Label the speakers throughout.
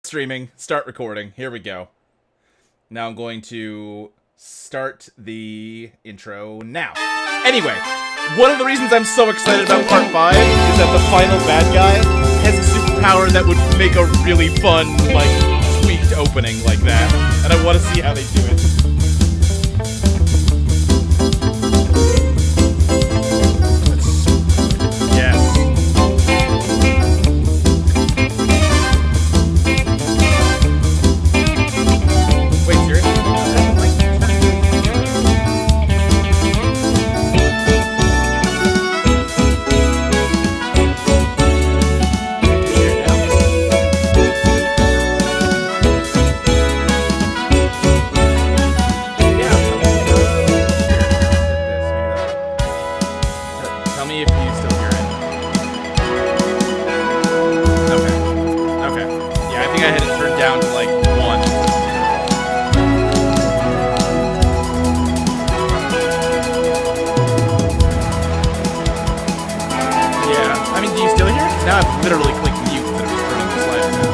Speaker 1: streaming, start recording. Here we go. Now I'm going to start the intro now. Anyway, one of the reasons I'm so excited about part 5 is that the final bad guy has a superpower that would make a really fun, like, tweaked opening like that. And I want to see how they do it. Literally click mute instead of just turning the slider down.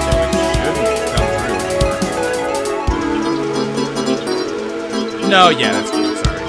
Speaker 1: So it shouldn't come through. No, yeah, that's true. Sorry.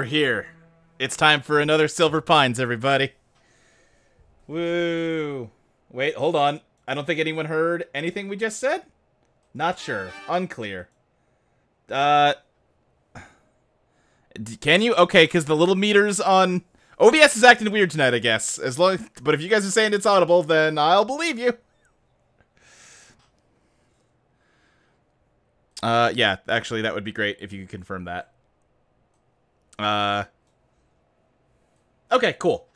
Speaker 1: Here. It's time for another Silver Pines, everybody. Woo. Wait, hold on. I don't think anyone heard anything we just said? Not sure. Unclear. Can you? Okay, because the little meters on OBS is acting weird tonight, I guess. But if you guys are saying it's audible, then I'll believe you. Yeah, actually, that would be great if you could confirm that. Okay, cool.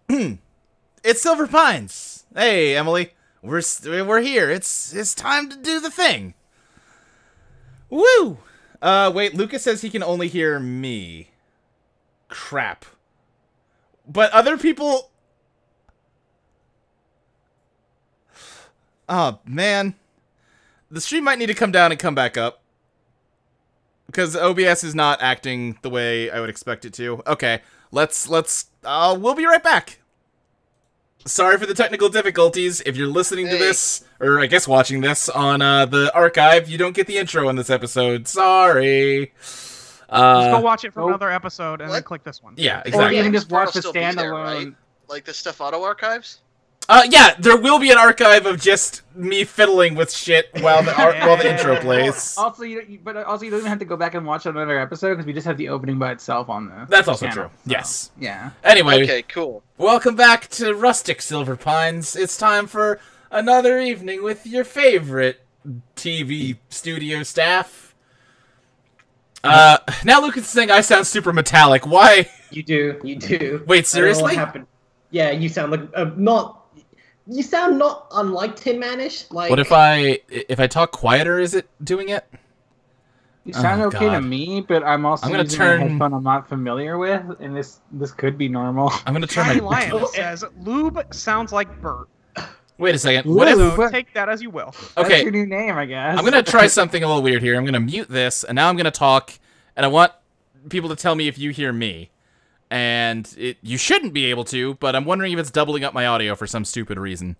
Speaker 1: It's Silver Pines. Hey, Emily. We're here. It's time to do the thing. Woo! Wait, Lucas says he can only hear me. Crap. But other people... Oh, man. The stream might need to come down and come back up. Because OBS is not acting the way I would expect it to. Okay, we'll be right back. Sorry for the technical difficulties. If you're listening to this, or I guess watching this on the archive, you don't get the intro in this episode. Sorry.
Speaker 2: Just go watch it from another episode and then click this one.
Speaker 1: Yeah, exactly.
Speaker 3: Or even just watch the standalone. Right? Like the stuff auto archives?
Speaker 1: Yeah, there will be an archive of just me fiddling with shit while the intro plays.
Speaker 3: Also, you don't even have to go back and watch another episode because we just have the opening by itself on the.
Speaker 1: That's also
Speaker 3: channel,
Speaker 1: true. Yes.
Speaker 3: Yeah.
Speaker 1: Anyway.
Speaker 3: Okay. Cool.
Speaker 1: Welcome back to Rustic Silver Pines. It's time for another evening with your favorite TV studio staff. Now Lucas is saying I sound super metallic. Why?
Speaker 4: You do.
Speaker 1: Wait, seriously?
Speaker 4: What happened? Yeah, you sound like not. You sound not unlike Tin Manish. Like,
Speaker 1: what if I talk quieter? Is it doing it?
Speaker 3: You sound
Speaker 1: Oh,
Speaker 3: okay to
Speaker 1: God.
Speaker 3: me, but I'm also
Speaker 1: I'm gonna
Speaker 3: using
Speaker 1: turn-
Speaker 3: a headphone I'm not familiar with, and this could be normal.
Speaker 1: I'm gonna turn
Speaker 2: Johnny
Speaker 1: my...
Speaker 2: Lion says Lube sounds like Bert.
Speaker 1: Wait a second. What if...
Speaker 3: Lube?
Speaker 2: So take that as you will.
Speaker 3: That's
Speaker 1: Okay,
Speaker 3: your new name, I guess.
Speaker 1: I'm gonna try something a little weird here. I'm gonna mute this, and now I'm gonna talk, and I want people to tell me if you hear me. And you shouldn't be able to, but I'm wondering if it's doubling up my audio for some stupid reason.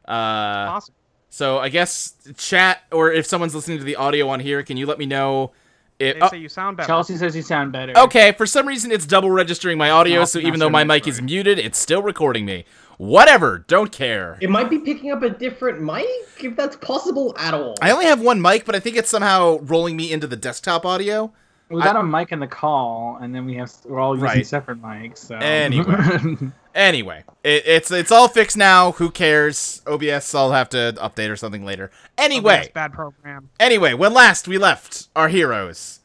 Speaker 2: Awesome.
Speaker 1: So I guess chat, or if someone's listening to the audio on here, can you let me know if...
Speaker 2: They say you sound better.
Speaker 3: Chelsea says you sound better.
Speaker 1: Okay, for some reason it's double registering my audio, so even though my mic is muted, it's still recording me. Whatever, don't care.
Speaker 4: It might be picking up a different mic, if that's possible at all.
Speaker 1: I only have one mic, but I think it's somehow rolling me into the desktop audio.
Speaker 3: We got a mic in the call, and then we're all using
Speaker 1: Right.
Speaker 3: separate mics. So.
Speaker 1: Anyway, it's all fixed now. Who cares? OBS, I'll have to update or something later. Anyway,
Speaker 2: Bad program.
Speaker 1: Anyway, when last we left our heroes,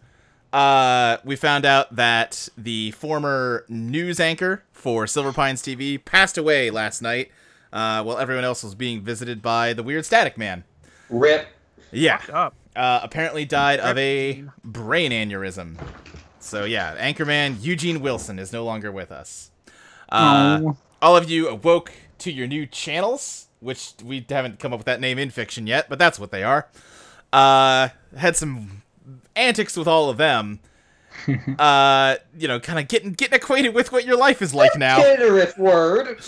Speaker 1: we found out that the former news anchor for Silver Pines TV passed away last night, while everyone else was being visited by the weird Static Man.
Speaker 4: Rip.
Speaker 1: Yeah.
Speaker 2: Fucked up.
Speaker 1: Apparently died of a brain aneurysm. So yeah, Anchorman Eugene Wilson is no longer with us. All of you awoke to your new channels, which we haven't come up with that name in fiction yet, but that's what they are. Had some antics with all of them. You know, kind of getting acquainted with what your life is like now.
Speaker 4: Generous word.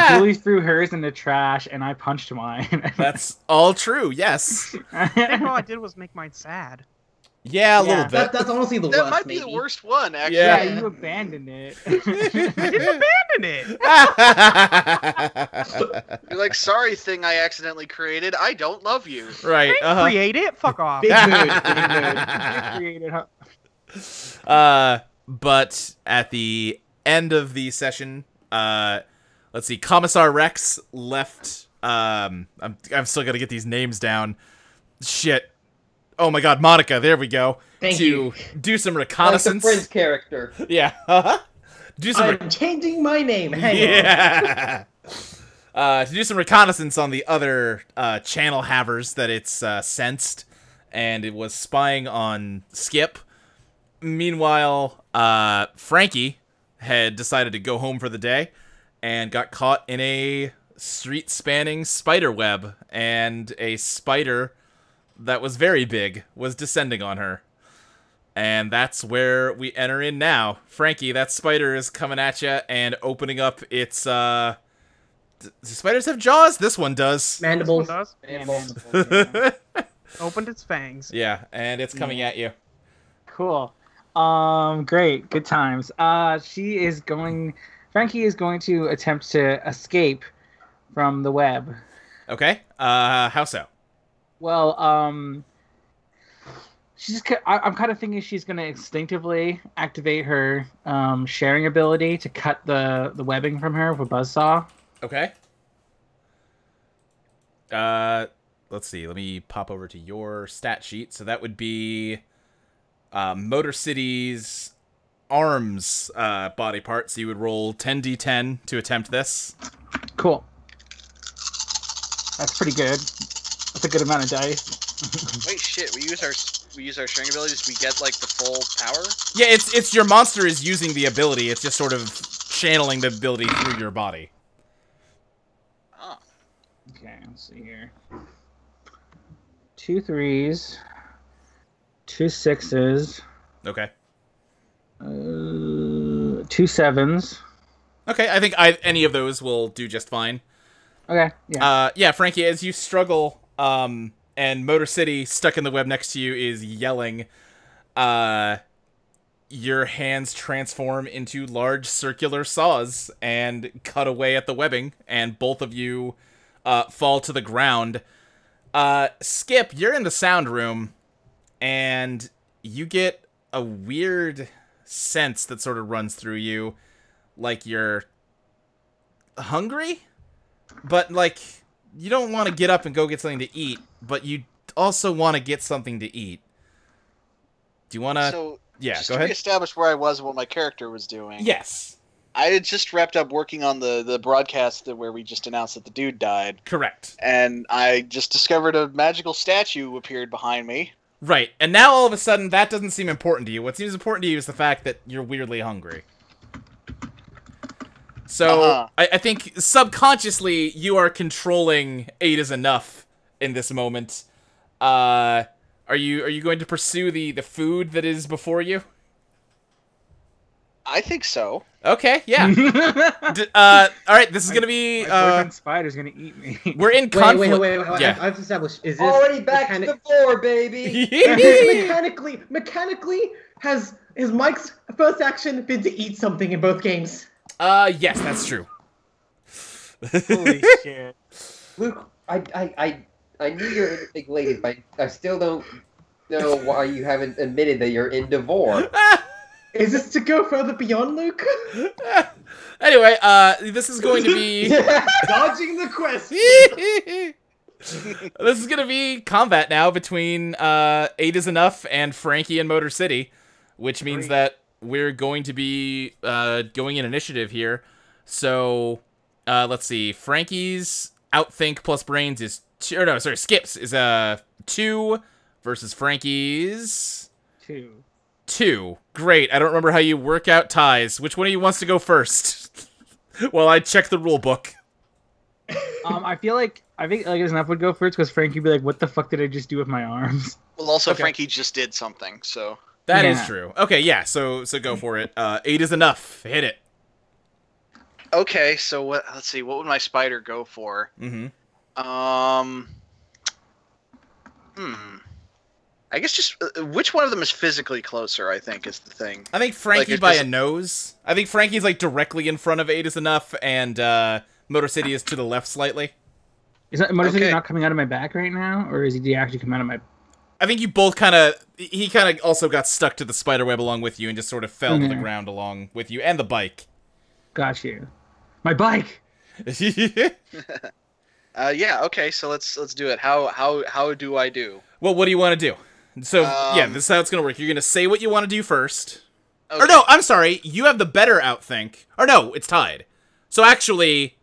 Speaker 3: Julie threw hers in the trash, and I punched mine.
Speaker 1: That's all true, yes.
Speaker 2: I think all I did was make mine sad.
Speaker 1: Yeah, a little bit.
Speaker 4: That's honestly the
Speaker 5: That
Speaker 4: worst,
Speaker 5: might be the
Speaker 4: maybe.
Speaker 5: worst one, actually.
Speaker 1: Yeah.
Speaker 3: Yeah, you abandoned it.
Speaker 2: I didn't abandon it.
Speaker 5: You're like, sorry thing I accidentally created, I don't love you.
Speaker 1: Right,
Speaker 2: Create it. Fuck off.
Speaker 4: Big mood.
Speaker 3: Created, huh?
Speaker 1: But at the end of the session, let's see, Commissar Rex left. I'm still gonna get these names down. Shit. Oh my God, Monica. There we go.
Speaker 4: Thank
Speaker 1: to
Speaker 4: you.
Speaker 1: do some
Speaker 4: Like the
Speaker 1: reconnaissance.
Speaker 4: Prince character.
Speaker 1: Yeah. Do some.
Speaker 4: I'm changing my name. Hang on.
Speaker 1: Yeah. To do some reconnaissance on the other channel havers that it's sensed, and it was spying on Skip. Meanwhile, Frankie had decided to go home for the day and got caught in a street-spanning spider web, and a spider that was very big was descending on her. And that's where we enter in now. Frankie, that spider is coming at you and opening up its, do spiders have jaws? This one does.
Speaker 4: Mandibles.
Speaker 2: Does?
Speaker 3: Mandibles, yeah.
Speaker 2: Opened its fangs.
Speaker 1: Yeah, and it's coming at you.
Speaker 3: Cool. Great. Good times. Frankie is going to attempt to escape from the web.
Speaker 1: Okay, how so?
Speaker 3: Well, I'm kind of thinking she's going to instinctively activate her sharing ability to cut the webbing from her with a buzzsaw.
Speaker 1: Okay. Let's see. Let me pop over to your stat sheet. So that would be Motor City's arms body part. So you would roll 10d10 to attempt this.
Speaker 3: Cool. That's pretty good. That's a good amount of dice.
Speaker 5: Wait, shit, we use our string abilities, we get, like, the full power?
Speaker 1: Yeah, it's your monster is using the ability. It's just sort of channeling the ability through your body.
Speaker 5: Oh.
Speaker 3: Okay, let's see here. 2 3s, 2 6s,
Speaker 1: Okay.
Speaker 3: 2 7s.
Speaker 1: Okay, I think any of those will do just fine.
Speaker 3: Okay, yeah.
Speaker 1: Yeah, Frankie, as you struggle, and Motor City, stuck in the web next to you, is yelling, your hands transform into large circular saws and cut away at the webbing, and both of you fall to the ground. Skip, you're in the sound room, and you get a weird sense that sort of runs through you, like you're hungry? But, like, you don't want to get up and go get something to eat, but you also want to get something to eat. Do you want to...
Speaker 5: So,
Speaker 1: yeah,
Speaker 5: just
Speaker 1: go
Speaker 5: to
Speaker 1: ahead.
Speaker 5: reestablish where I was and what my character was doing.
Speaker 1: Yes.
Speaker 5: I had just wrapped up working on the broadcast where we just announced that the dude died.
Speaker 1: Correct.
Speaker 5: And I just discovered a magical statue appeared behind me.
Speaker 1: Right, and now all of a sudden that doesn't seem important to you. What seems important to you is the fact that you're weirdly hungry. So, I think subconsciously you are controlling 8 is enough in this moment. Are you going to pursue the food that is before you?
Speaker 5: I think so.
Speaker 1: Okay, yeah. All right, this is gonna be.
Speaker 3: My boyfriend Spider's gonna eat me.
Speaker 1: We're in conflict.
Speaker 4: Wait.
Speaker 1: Yeah.
Speaker 4: I've established. Is this
Speaker 6: Already back to the floor, baby.
Speaker 4: mechanically has Mike's first action been to eat something in both games?
Speaker 1: Yes, that's true.
Speaker 3: Holy shit.
Speaker 6: Luke, I knew you're elated, but I still don't know why you haven't admitted that you're in Devore.
Speaker 4: Is this to go further beyond Luke?
Speaker 1: Anyway, this is going to be
Speaker 4: Dodging the quest.
Speaker 1: This is gonna be combat now between 8 is enough and Frankie and Motor City, which means that we're going to be going in initiative here. So let's see. Frankie's outthink plus brains is 2, or no, sorry, skips is 2 versus Frankie's 2. Great. I don't remember how you work out ties. Which one of you wants to go first? Well, I check the rule book.
Speaker 3: I think enough would go first because Frankie would be like, "What the fuck did I just do with my arms?"
Speaker 5: Well, also Frankie just did something, so
Speaker 1: that is true. Okay, yeah. So go for it. 8 is enough. Hit it.
Speaker 5: Okay, so what? Let's see. What would my spider go for? I guess just which one of them is physically closer, I think, is the thing.
Speaker 1: I think Frankie by a nose. I think Frankie's like directly in front of 8 is enough, and Motor City is to the left slightly.
Speaker 3: Is that Motor City not coming out of my back right now, or is he actually coming out of my?
Speaker 1: I think you both kind of. He kind of also got stuck to the spider web along with you, and just sort of fell to the ground along with you, and the bike.
Speaker 3: Got you. My bike.
Speaker 5: Yeah. Okay. So let's do it. How do I do?
Speaker 1: Well, what do you want to do? So, yeah, this is how it's going to work. You're going to say what you want to do first.
Speaker 5: Okay.
Speaker 1: Or no, I'm sorry. You have the better outthink. Or no, it's tied. So actually,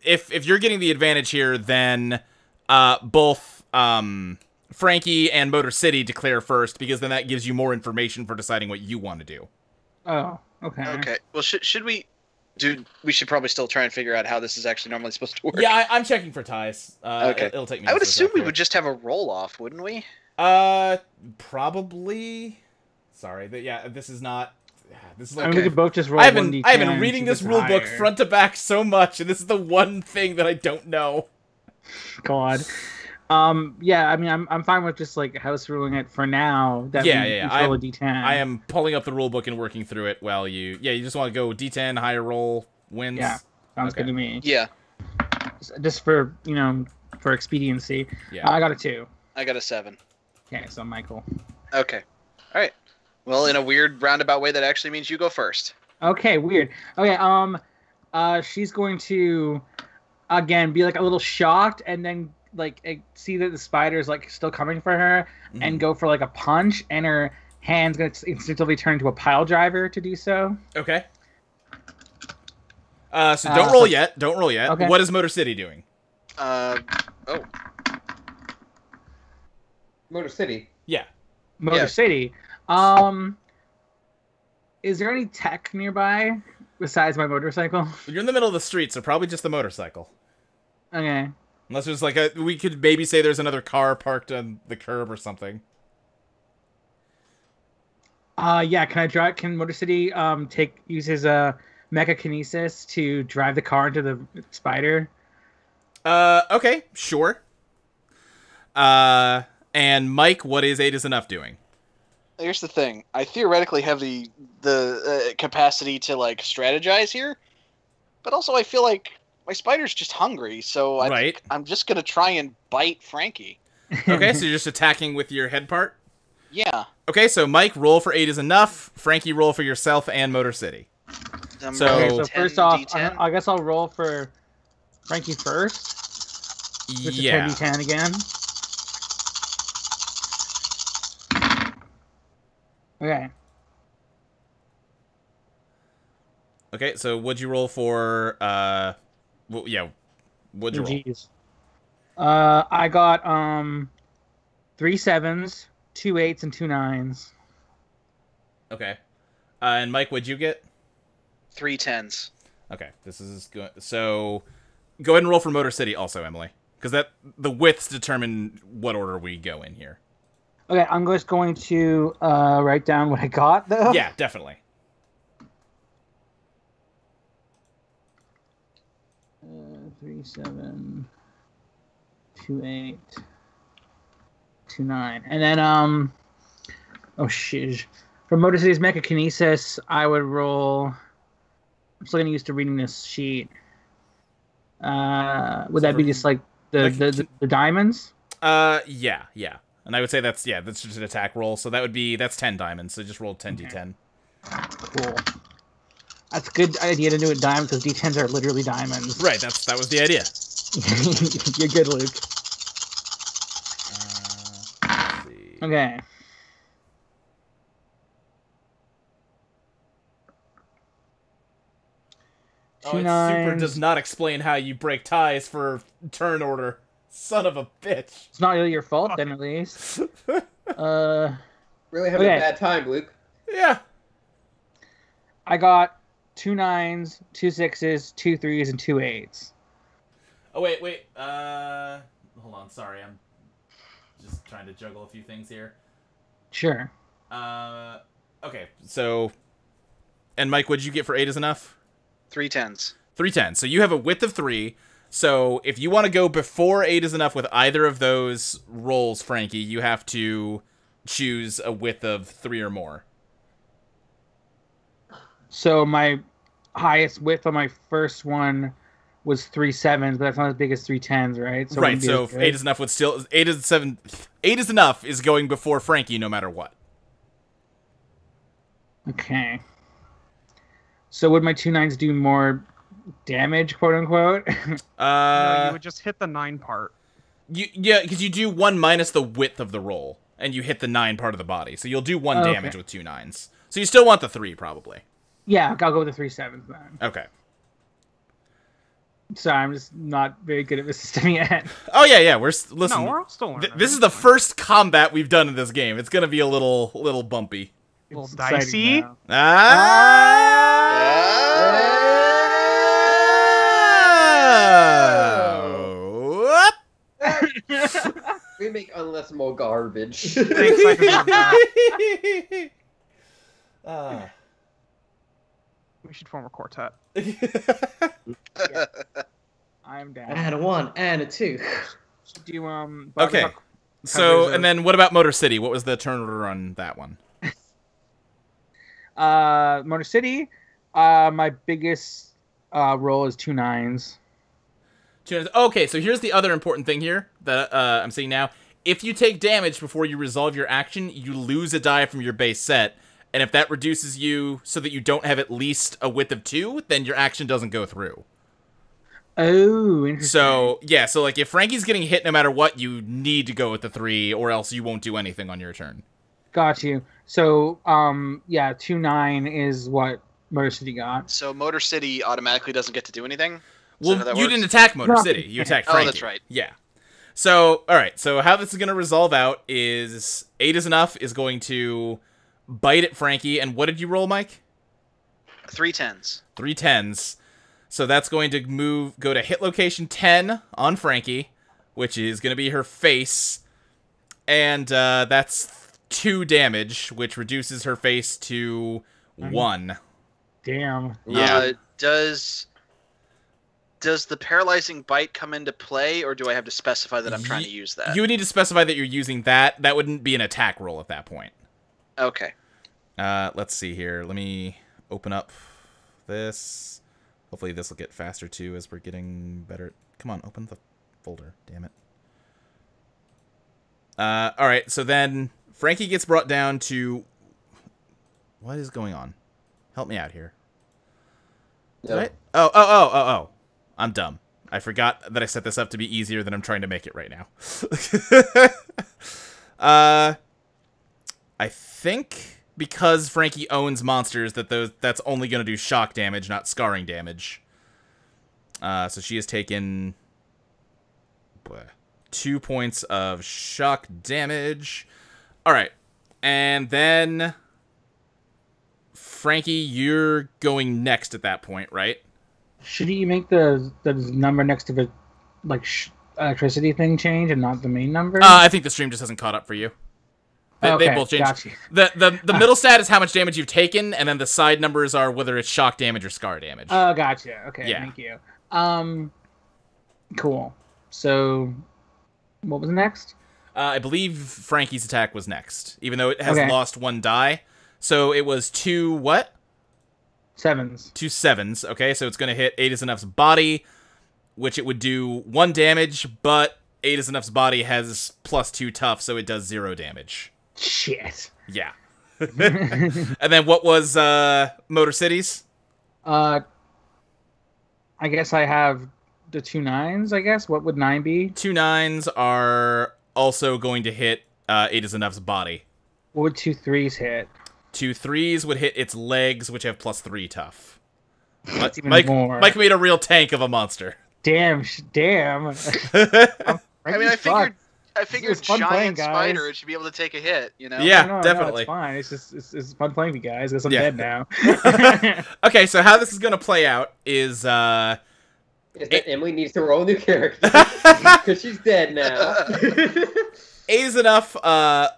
Speaker 1: if you're getting the advantage here, then both Frankie and Motor City declare first, because then that gives you more information for deciding what you want to do.
Speaker 3: Oh, okay.
Speaker 5: Okay. Well, should we... Dude, we should probably still try and figure out how this is actually normally supposed to work.
Speaker 1: Yeah, I'm checking for ties.
Speaker 5: Okay.
Speaker 1: It'll take me.
Speaker 5: I would assume we would just have a roll-off, wouldn't we?
Speaker 1: Probably. Sorry, yeah, this is not... This is like...
Speaker 3: we could both just roll
Speaker 1: I've been
Speaker 3: 1d10
Speaker 1: reading this rule book front to back so much, and this is the one thing that I don't know.
Speaker 3: God. Yeah, I mean, I'm fine with just like house ruling it for now. That roll a d10.
Speaker 1: I am pulling up the rule book and working through it while you just want to go d10 higher roll wins.
Speaker 3: Yeah, sounds good to me.
Speaker 5: Yeah.
Speaker 3: Just for for expediency.
Speaker 1: Yeah.
Speaker 3: I got a 2.
Speaker 5: I got a 7.
Speaker 3: Okay, so Michael.
Speaker 5: Okay. All right. Well, in a weird roundabout way, that actually means you go first.
Speaker 3: Okay, weird. Okay, she's going to again be like a little shocked and then like see that the spider's like still coming for her and go for like a punch, and her hand's gonna instinctively turn into a pile driver to do so.
Speaker 1: Okay. So don't roll yet. Don't roll yet.
Speaker 3: Okay.
Speaker 1: What is Motor City doing?
Speaker 6: Motor City.
Speaker 1: Yeah.
Speaker 3: Motor City. Is there any tech nearby besides my motorcycle?
Speaker 1: You're in the middle of the street, so probably just the motorcycle.
Speaker 3: Okay.
Speaker 1: Unless there's like we could maybe say there's another car parked on the curb or something.
Speaker 3: Yeah. Can Motor City use his mechakinesis to drive the car into the spider?
Speaker 1: Okay, sure. And Mike, what is 8 is enough doing?
Speaker 5: Here's the thing. I theoretically have the capacity to like strategize here, but also I feel like my spider's just hungry, so I think I'm just gonna try and bite Frankie.
Speaker 1: Okay, so you're just attacking with your head part?
Speaker 5: Yeah.
Speaker 1: Okay, so Mike, roll for 8 is enough. Frankie, roll for yourself and Motor City.
Speaker 3: So first off, I guess I'll roll for Frankie first.
Speaker 1: Yeah.
Speaker 3: 10d10 again. Okay.
Speaker 1: Okay, so what'd you roll for, what'd you roll?
Speaker 3: Jeez. I got, 3 7s, 2 8s, and 2 9s.
Speaker 1: Okay. And Mike, what'd you get?
Speaker 5: 3 10s.
Speaker 1: Okay, this is good. So, go ahead and roll for Motor City also, Emily. Because the widths determine what order we go in here.
Speaker 3: Okay, I'm just going to write down what I got, though.
Speaker 1: Yeah, definitely.
Speaker 3: 3 7, 2 8, 2 9, and then oh shit. For Motor City's Mechakinesis, I would roll. I'm still getting used to reading this sheet. Would that be just like the diamonds?
Speaker 1: Yeah. And I would say that's just an attack roll. So that's 10 diamonds. So just roll 10d10.
Speaker 3: Cool. That's a good idea to do it diamonds because d10s are literally diamonds.
Speaker 1: Right. That was the idea.
Speaker 3: You're good, Luke.
Speaker 1: Let's see.
Speaker 3: Okay.
Speaker 1: Oh, Super does not explain how you break ties for turn order. Son of a bitch.
Speaker 3: It's not really your fault, then, at least.
Speaker 6: Really having a bad time, Luke.
Speaker 1: Yeah.
Speaker 3: I got 2 9s, 2 6s, 2 3s, and 2 8s.
Speaker 1: Oh, wait. Hold on. Sorry, I'm just trying to juggle a few things here.
Speaker 3: Sure.
Speaker 1: Okay, so... And Mike, what'd you get for 8 is enough?
Speaker 5: 3 10s.
Speaker 1: 3 10s. So you have a width of 3. So if you want to go before 8 is enough with either of those rolls, Frankie, you have to choose a width of 3 or more.
Speaker 3: So my highest width on my first one was 3 7s, but that's not as big as 3 10s, right? So
Speaker 1: right, so 8 is enough would still... 8 is enough is going before Frankie no matter what.
Speaker 3: Okay. So would my 2 9s do more damage, quote unquote?
Speaker 2: No, you would just hit the 9 part.
Speaker 1: Yeah, because you do 1 minus the width of the roll, and you hit the 9 part of the body. So you'll do 1 damage with 2 9s. So you still want the 3, probably.
Speaker 3: Yeah, I'll go with the 3 7s then.
Speaker 1: Okay.
Speaker 3: Sorry, I'm just not very good at this system yet.
Speaker 1: Oh, yeah, listen.
Speaker 2: No, we're all still learning.
Speaker 1: This is the first combat we've done in this game. It's gonna be a little bumpy.
Speaker 2: A little dicey.
Speaker 6: We make unlistenable garbage.
Speaker 2: We should form a quartet.
Speaker 3: Yeah. I'm down.
Speaker 4: I had a 1 and a 2.
Speaker 3: Do you,
Speaker 1: okay. So, and then what about Motor City? What was the turn order on that one?
Speaker 3: Motor City, my biggest roll is 2 9s.
Speaker 1: 2 9s. Okay, so here's the other important thing here that I'm seeing now. If you take damage before you resolve your action, you lose a die from your base set. And if that reduces you so that you don't have at least a width of 2, then your action doesn't go through.
Speaker 3: Oh, interesting.
Speaker 1: So, yeah, so like if Frankie's getting hit no matter what, you need to go with the 3 or else you won't do anything on your turn.
Speaker 3: Got you. So, yeah, 2 9 is what Motor City got.
Speaker 5: So Motor City automatically doesn't get to do anything?
Speaker 1: Well, you didn't attack Motor City. You attacked Frankie.
Speaker 5: Oh, that's right.
Speaker 1: Yeah. So, alright, so how this is going to resolve out is 8 is enough is going to bite at Frankie, and what did you roll, Mike?
Speaker 5: 3 10s.
Speaker 1: 3 10s. So that's going to go to hit location 10 on Frankie, which is going to be her face. And that's 2 damage, which reduces her face to 1.
Speaker 3: Damn.
Speaker 1: Yeah.
Speaker 5: Does the paralyzing bite come into play, or do I have to specify that I'm trying to use that?
Speaker 1: You would need to specify that you're using that. That wouldn't be an attack roll at that point.
Speaker 5: Okay.
Speaker 1: Let's see here. Let me open up this. Hopefully this will get faster, too, as we're getting better. Come on, open the folder. Damn it. Alright, so then Frankie gets brought down to... What is going on? Help me out here.
Speaker 6: Yeah.
Speaker 1: Oh. I'm dumb. I forgot that I set this up to be easier than I'm trying to make it right now. I think... Because Frankie owns monsters, that's only going to do shock damage, not scarring damage. So she has taken 2 points of shock damage. All right. And then, Frankie, you're going next at that point, right?
Speaker 3: Should you make the number next to the electricity thing change and not the main number?
Speaker 1: I think the stream just hasn't caught up for you. They both changed.
Speaker 3: Got you.
Speaker 1: The middle stat is how much damage you've taken, and then the side numbers are whether it's shock damage or scar damage.
Speaker 3: Oh, gotcha. Okay,
Speaker 1: yeah.
Speaker 3: Thank you. Cool. So, what was next?
Speaker 1: I believe Frankie's attack was next, even though it has lost 1 die. So it was 2 what?
Speaker 3: 7s.
Speaker 1: 2 7s. Okay, so it's going to hit 8 is Enough's body, which it would do 1 damage, but 8 is Enough's body has +2 tough, so it does 0 damage.
Speaker 3: Shit.
Speaker 1: Yeah. And then what was Motor City's?
Speaker 3: I guess I have the 2 9s, I guess. What would 9 be?
Speaker 1: 2 9s are also going to hit 8 is Enough's body.
Speaker 3: What would 2 3s hit?
Speaker 1: 2 3s would hit its legs, which have +3 tough.
Speaker 3: That's even
Speaker 1: Mike,
Speaker 3: more.
Speaker 1: Mike made a real tank of a monster.
Speaker 3: Damn.
Speaker 5: I mean, I figured giant spider should be able to take a hit, you know?
Speaker 1: Yeah,
Speaker 3: no,
Speaker 1: definitely.
Speaker 3: It's fine. It's fun playing with you guys because I'm dead now.
Speaker 1: Okay, so how this is going to play out is...
Speaker 6: Emily needs to roll a new character because she's dead now.
Speaker 1: 8 is Enough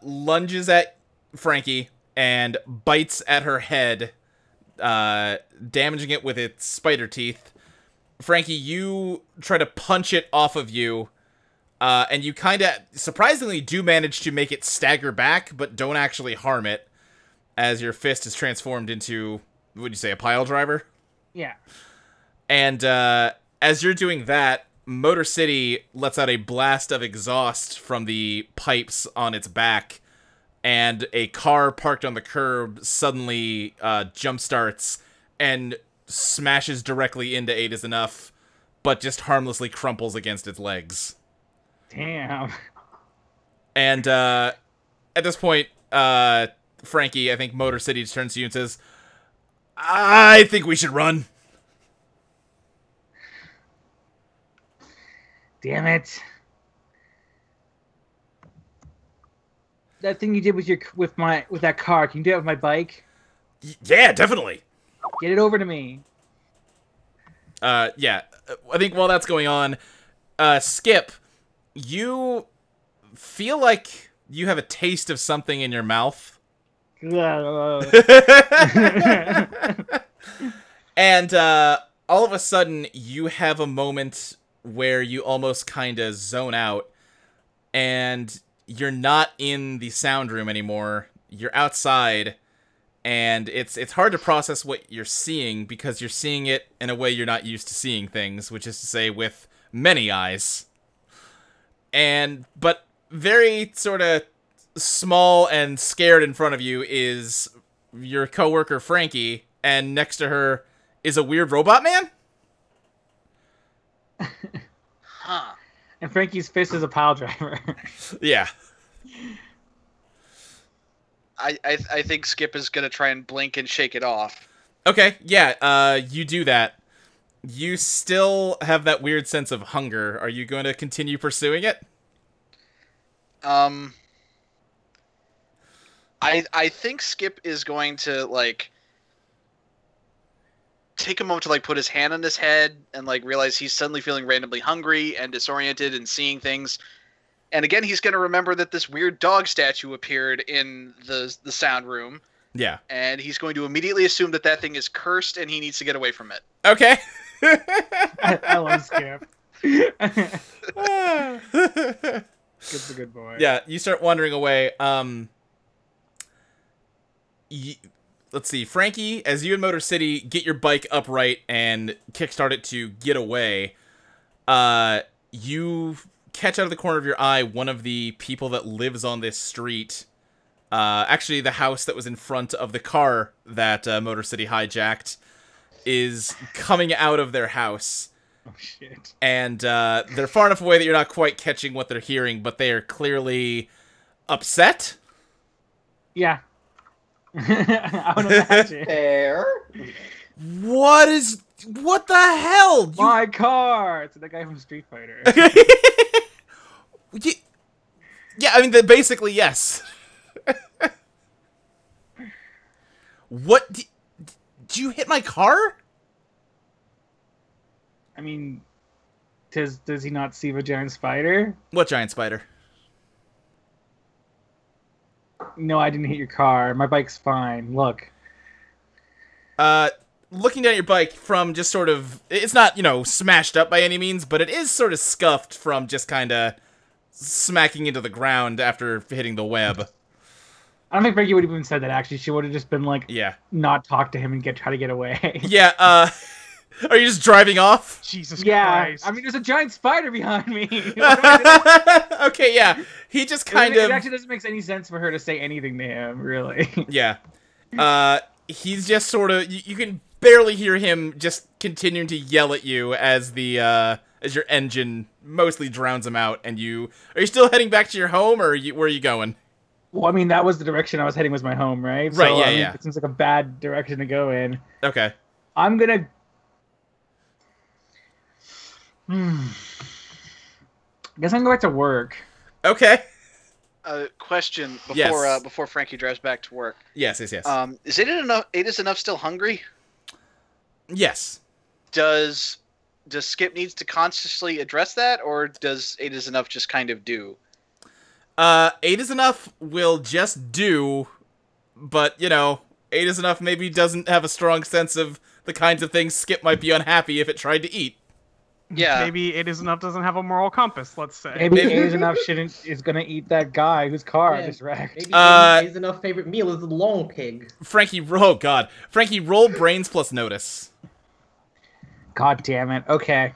Speaker 1: lunges at Frankie and bites at her head, damaging it with its spider teeth. Frankie, you try to punch it off of you, and you kind of surprisingly do manage to make it stagger back, but don't actually harm it, as your fist is transformed into, what would you say, a pile driver?
Speaker 3: Yeah.
Speaker 1: And as you're doing that, Motor City lets out a blast of exhaust from the pipes on its back, and a car parked on the curb suddenly jumpstarts and smashes directly into 8 is Enough, but just harmlessly crumples against its legs.
Speaker 3: Damn.
Speaker 1: And at this point, Frankie, I think Motor City turns to you and says, I think we should run.
Speaker 3: Damn it. That thing you did with that car, can you do it with my bike?
Speaker 1: Yeah, definitely.
Speaker 3: Get it over to me.
Speaker 1: Yeah. I think while that's going on, Skip, you feel like you have a taste of something in your mouth. And all of a sudden, you have a moment where you almost kind of zone out, and you're not in the sound room anymore. You're outside, and it's hard to process what you're seeing because you're seeing it in a way you're not used to seeing things, which is to say with many eyes. But very sort of small and scared in front of you is your coworker Frankie, and next to her is a weird robot man?
Speaker 5: Huh.
Speaker 3: And Frankie's fist is a pile driver.
Speaker 1: Yeah.
Speaker 5: I think Skip is going to try and blink and shake it off.
Speaker 1: Okay, yeah, you do that. You still have that weird sense of hunger. Are you going to continue pursuing it?
Speaker 5: I think Skip is going to, like, take a moment to, like, put his hand on his head and, like, realize he's suddenly feeling randomly hungry and disoriented and seeing things. And again, he's going to remember that this weird dog statue appeared in the sound room.
Speaker 1: Yeah.
Speaker 5: And he's going to immediately assume that that thing is cursed and he needs to get away from it.
Speaker 1: Okay.
Speaker 3: I love Skip. Skip's a good boy.
Speaker 1: Yeah, you start wandering away. Let's see, Frankie, as you and Motor City get your bike upright and kickstart it to get away, you catch out of the corner of your eye one of the people that lives on this street. Actually, the house that was in front of the car that Motor City hijacked is coming out of their house.
Speaker 3: Oh, shit.
Speaker 1: And they're far enough away that you're not quite catching what they're hearing, but they are clearly upset.
Speaker 3: Yeah. I would imagine.
Speaker 6: Fair.
Speaker 1: What the hell?
Speaker 3: My car! It's the guy from Street Fighter.
Speaker 1: Yeah, I mean, basically, yes. What? Did you hit my car?
Speaker 3: I mean, does he not see the giant spider?
Speaker 1: What giant spider?
Speaker 3: No, I didn't hit your car. My bike's fine. Look.
Speaker 1: Looking down at your bike from just sort of... It's not, smashed up by any means, but it is sort of scuffed from just kind of smacking into the ground after hitting the web.
Speaker 3: I don't think Frankie would have even said that, actually. She would have just been like,
Speaker 1: yeah,
Speaker 3: not talk to him and try to get away.
Speaker 1: Yeah, are you just driving off?
Speaker 2: Jesus Christ.
Speaker 3: I mean, there's a giant spider behind me.
Speaker 1: Okay, yeah. He just kind of...
Speaker 3: It actually doesn't make any sense for her to say anything to him, really.
Speaker 1: Yeah. He's just sort of... You can barely hear him just continuing to yell at you as your engine mostly drowns him out, and you... Are you still heading back to your home, or where are you going?
Speaker 3: Well, I mean, that was the direction I was heading, was my home, right?
Speaker 1: Right,
Speaker 3: so,
Speaker 1: yeah,
Speaker 3: I mean,
Speaker 1: yeah.
Speaker 3: It seems like a bad direction to go in.
Speaker 1: Okay.
Speaker 3: I'm gonna... I guess I can go back to work.
Speaker 1: Okay.
Speaker 5: Question before
Speaker 1: Yes.
Speaker 5: Before Frankie drives back to work.
Speaker 1: Yes.
Speaker 5: Is Ada's still hungry?
Speaker 1: Yes.
Speaker 5: Does Skip needs to consciously address that, or does Ada's enough just kind of do?
Speaker 1: Ada's enough will just do, but, Ada's enough maybe doesn't have a strong sense of the kinds of things Skip might be unhappy if it tried to eat.
Speaker 5: Yeah.
Speaker 2: Maybe It Is Enough doesn't have a moral compass, let's say.
Speaker 3: Maybe It Is Enough is gonna eat that guy whose car I just wrecked.
Speaker 4: Maybe It Is Enough favorite meal is the long pig.
Speaker 1: Frankie, oh god. Frankie, roll brains plus notice.
Speaker 3: God damn it. Okay.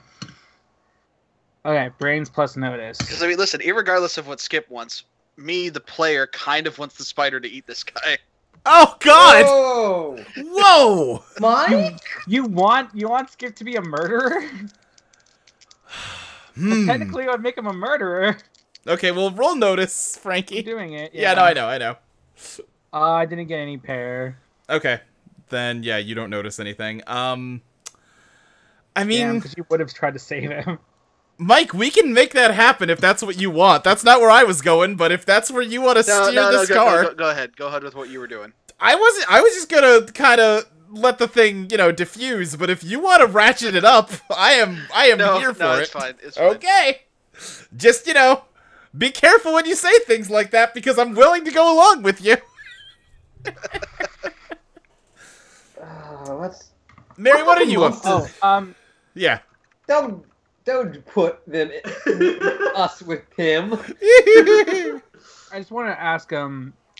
Speaker 3: Okay, brains plus notice.
Speaker 5: Because, I mean, listen, irregardless of what Skip wants, me, the player, kind of wants the spider to eat this guy.
Speaker 1: Oh god!
Speaker 6: Whoa!
Speaker 1: Whoa!
Speaker 4: Mike?
Speaker 3: You want Skip to be a murderer? Technically, it would make him a murderer.
Speaker 1: Okay, well, roll notice, Frankie.
Speaker 3: I'm doing it.
Speaker 1: Yeah, no, I know.
Speaker 3: I didn't get any pair.
Speaker 1: Okay. Then, yeah, you don't notice anything. I mean...
Speaker 3: because you would have tried to save him.
Speaker 1: Mike, we can make that happen if that's what you want. That's not where I was going, but if that's where you want to steer this car...
Speaker 5: Go ahead. Go ahead with what you were doing.
Speaker 1: I was just gonna kind of let the thing, diffuse, but if you want to ratchet it up, I am here for it.
Speaker 5: It's fine. It's fine.
Speaker 1: Okay. Just, be careful when you say things like that, because I'm willing to go along with you. Mary, what are you up to? Yeah.
Speaker 6: Don't put them us with him.
Speaker 3: I just want to ask,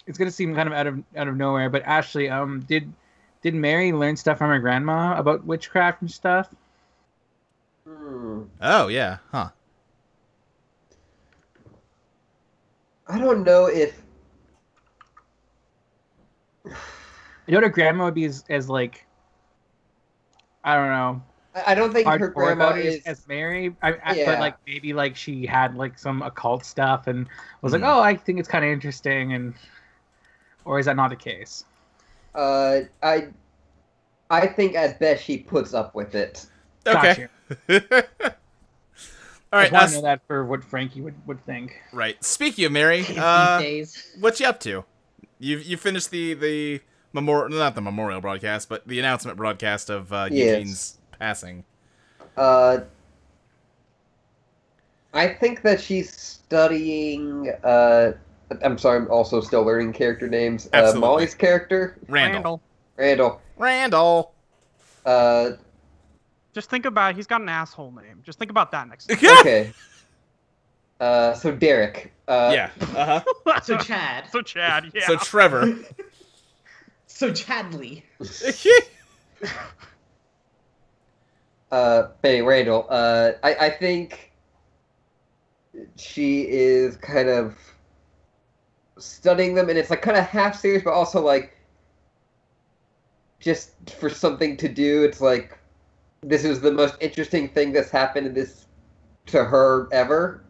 Speaker 3: it's gonna seem kind of out of nowhere, but Ashley, did Mary learn stuff from her grandma about witchcraft and stuff?
Speaker 1: Oh yeah, huh?
Speaker 6: I don't know if...
Speaker 3: Her grandma would be as like, I don't know.
Speaker 6: I don't think her grandma is
Speaker 3: as Mary. But like maybe like she had like some occult stuff and was like, oh, I think it's kind of interesting, or is that not the case?
Speaker 6: I think at best she puts up with it.
Speaker 1: Okay.
Speaker 3: Gotcha.
Speaker 1: All right.
Speaker 3: I want to know that for what Frankie would think.
Speaker 1: Right. Speaking of Mary,
Speaker 4: These days.
Speaker 1: what you up to? You finished the not the memorial broadcast, but the announcement broadcast of Eugene's passing.
Speaker 6: I think that she's studying. I'm sorry, I'm also still learning character names. Molly's character,
Speaker 1: Randall.
Speaker 2: Just think about it. He's got an asshole name. Just think about that next time.
Speaker 6: Okay. So Derek.
Speaker 1: Yeah.
Speaker 4: So Chad.
Speaker 2: So Chad, yeah.
Speaker 1: So Trevor.
Speaker 4: So Chadley.
Speaker 6: Hey, Randall. I think she is kind of studying them, and it's like kind of half serious, but also like just for something to do. It's like this is the most interesting thing that's happened to her ever.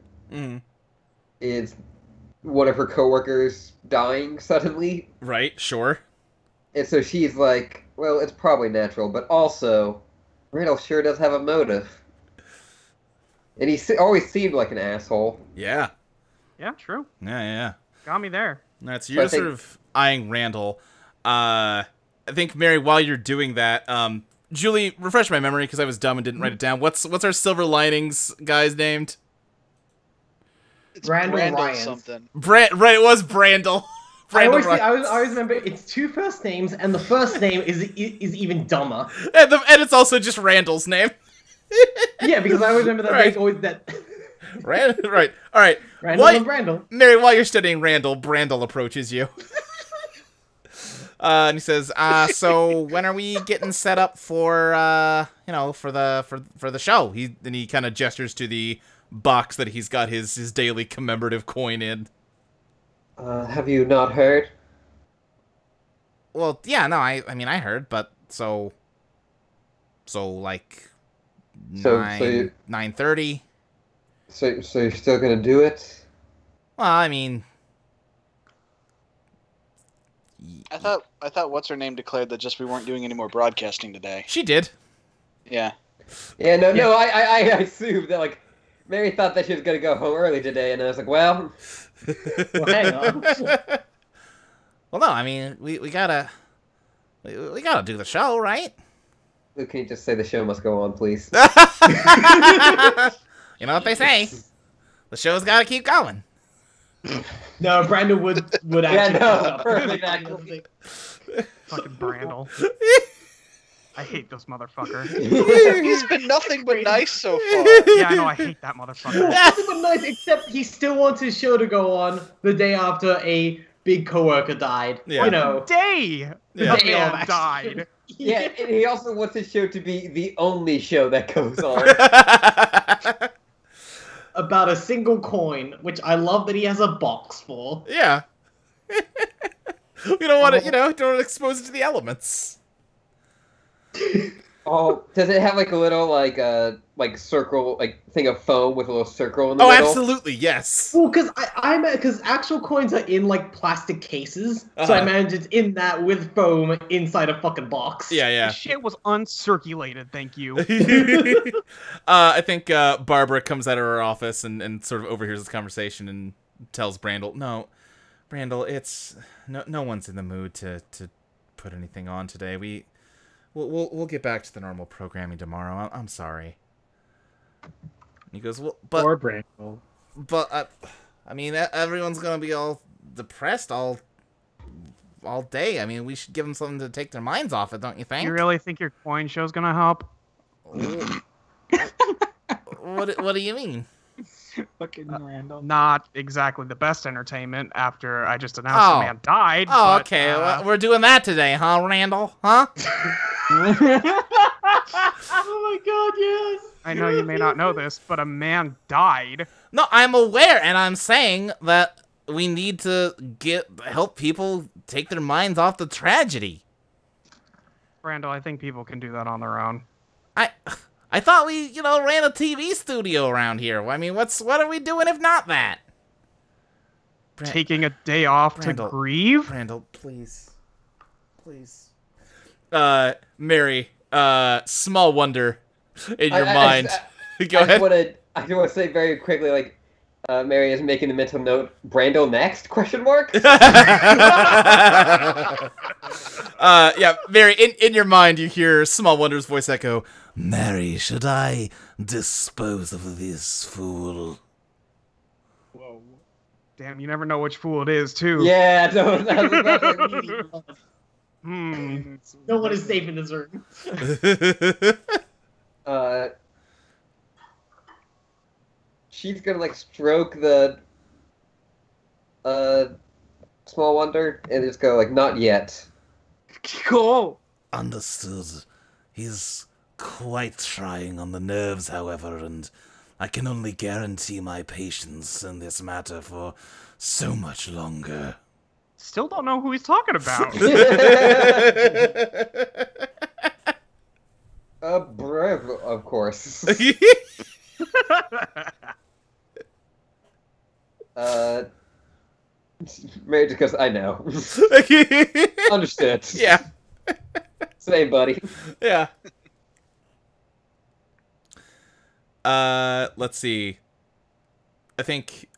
Speaker 6: Is one of her coworkers dying suddenly.
Speaker 1: Right. Sure.
Speaker 6: And so she's like, well, it's probably natural, but also Randall sure does have a motive. And he always seemed like an asshole.
Speaker 1: Yeah.
Speaker 2: Yeah, true.
Speaker 1: Yeah.
Speaker 2: Got me there.
Speaker 1: All right, so you're sort of eyeing Randall. I think, Mary, while you're doing that, Julie, refresh my memory because I was dumb and didn't write it down. What's our Silver Linings guy's named?
Speaker 5: It's
Speaker 4: Randall
Speaker 5: something.
Speaker 1: Right, it was Brandel.
Speaker 4: I always remember it's 2 first names, and the first name is even dumber.
Speaker 1: And it's also just Randall's name.
Speaker 4: Yeah, because I always remember that they always that.
Speaker 1: Right. All right.
Speaker 4: Randall and Randall.
Speaker 1: Mary, while you're studying Randall, Brandel approaches you. And he says, so when are we getting set up for, for the show? Then he kind of gestures to the box that he's got his daily commemorative coin in.
Speaker 6: Have you not heard?
Speaker 1: Well, yeah, no, I mean, I heard, but so 9:30.
Speaker 6: So you're still gonna do it?
Speaker 1: Well, I mean,
Speaker 5: I thought what's her name declared that just we weren't doing any more broadcasting today.
Speaker 1: She did.
Speaker 5: Yeah.
Speaker 6: Yeah, no, I assumed that, like, Mary thought that she was gonna go home early today, and I was like, well...
Speaker 4: Well, hang on.
Speaker 1: Well, no, I mean, we gotta do the show, right?
Speaker 6: Luke, can you just say the show must go on, please?
Speaker 1: You know what they say. The show's gotta keep going.
Speaker 4: No, Brandon would actually.
Speaker 6: Yeah, no, perfect.
Speaker 2: Fucking Brandel. I hate this motherfucker.
Speaker 5: He's been nothing but nice so far.
Speaker 2: Yeah, I know, I hate that motherfucker.
Speaker 4: Nothing but nice, except he still wants his show to go on the day after a big coworker died.
Speaker 1: Yeah.
Speaker 4: You know.
Speaker 2: Day!
Speaker 1: Yeah.
Speaker 2: The man died.
Speaker 6: Yeah, and he also wants his show to be the only show that goes on.
Speaker 4: About a single coin, which I love that he has a box for.
Speaker 1: Yeah. We don't want to, don't want to expose it to the elements.
Speaker 6: Oh, does it have like a little like circle, like thing of foam with a little circle in the middle?
Speaker 1: Oh, absolutely, yes.
Speaker 4: Well, because actual coins are in like plastic cases, so I imagine it's in that with foam inside a fucking box.
Speaker 1: Yeah.
Speaker 2: This shit was uncirculated, thank you.
Speaker 1: I think Barbara comes out of her office and sort of overhears this conversation and tells Brandel, "No, Brandel, it's no one's in the mood to put anything on today. We'll get back to the normal programming tomorrow. I'm sorry." He goes, "Well, but
Speaker 3: Or Brandel.
Speaker 1: But I mean, everyone's gonna be all depressed all day. I mean, we should give them something to take their minds off it, don't you think?"
Speaker 2: You really think your coin show's gonna help?
Speaker 1: What do you mean?
Speaker 3: Fucking Randall.
Speaker 2: Not exactly the best entertainment after I just announced the man died.
Speaker 1: Oh,
Speaker 2: but,
Speaker 1: okay. Well, we're doing that today, huh, Randall? Huh?
Speaker 4: Oh my god, yes!
Speaker 2: I know you may not know this, but a man died.
Speaker 1: No, I'm aware, and I'm saying that we need to help people take their minds off the tragedy.
Speaker 2: Randall, I think people can do that on their own.
Speaker 1: I thought we, ran a TV studio around here. I mean, what are we doing if not that?
Speaker 2: Taking a day off to grieve?
Speaker 1: Randall, please. Mary, small wonder in your mind. Go ahead.
Speaker 6: I just want to say very quickly, like, Mary is making the mental note, Brandel next, question mark?
Speaker 1: Yeah, Mary, in your mind, you hear Small Wonder's voice echo, "Mary, should I dispose of this fool?"
Speaker 2: Whoa. Damn, you never know which fool it is, too.
Speaker 6: Yeah, no,
Speaker 4: No one is safe in this room.
Speaker 6: She's gonna, like, stroke the Small Wonder and just go, like, not yet.
Speaker 2: Cool.
Speaker 1: Understood. He's quite trying on the nerves, however, and I can only guarantee my patience in this matter for so much longer.
Speaker 2: Still don't know who he's talking about.
Speaker 6: Brev, of course. Mary just goes, I know. Understood.
Speaker 1: Yeah.
Speaker 6: Same, buddy.
Speaker 1: Yeah. Let's see. I think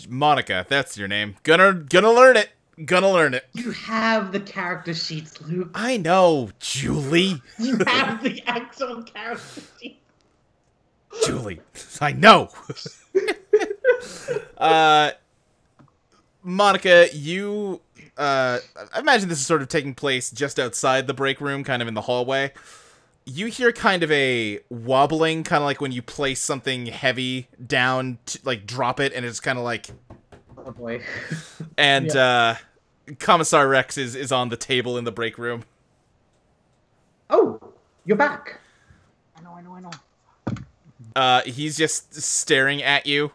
Speaker 1: Monica, that's your name. Gonna learn it. Gonna learn it.
Speaker 4: You have the character sheets, Luke.
Speaker 1: I know, Julie.
Speaker 4: You have the actual character sheets.
Speaker 1: Julie, I know. Monica, you, I imagine this is sort of taking place just outside the break room, kind of in the hallway. You hear kind of a wobbling, kind of like when you place something heavy down to, like, drop it, and it's kind of like...
Speaker 4: Oh, boy.
Speaker 1: And, yeah. Commissar Rex is on the table in the break room.
Speaker 4: Oh, you're back.
Speaker 3: I know.
Speaker 1: He's just staring at you,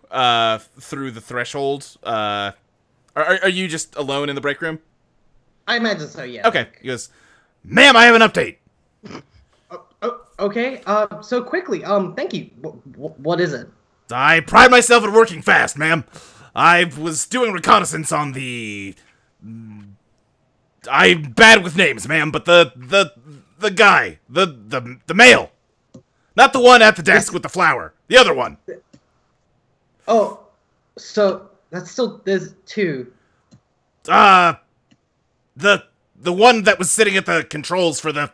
Speaker 1: through the threshold. Are you just alone in the break room?
Speaker 4: I imagine so, yeah.
Speaker 1: Okay. He goes, "Ma'am, I have an update."
Speaker 4: Okay. So quickly. Thank you. What is it?
Speaker 1: I pride myself at working fast, ma'am. I was doing reconnaissance on the... I'm bad with names, ma'am, but the guy, the male. Not the one at the desk with the flower. The other one.
Speaker 4: Oh, so that's still, there's two.
Speaker 1: The one that was sitting at the controls for the...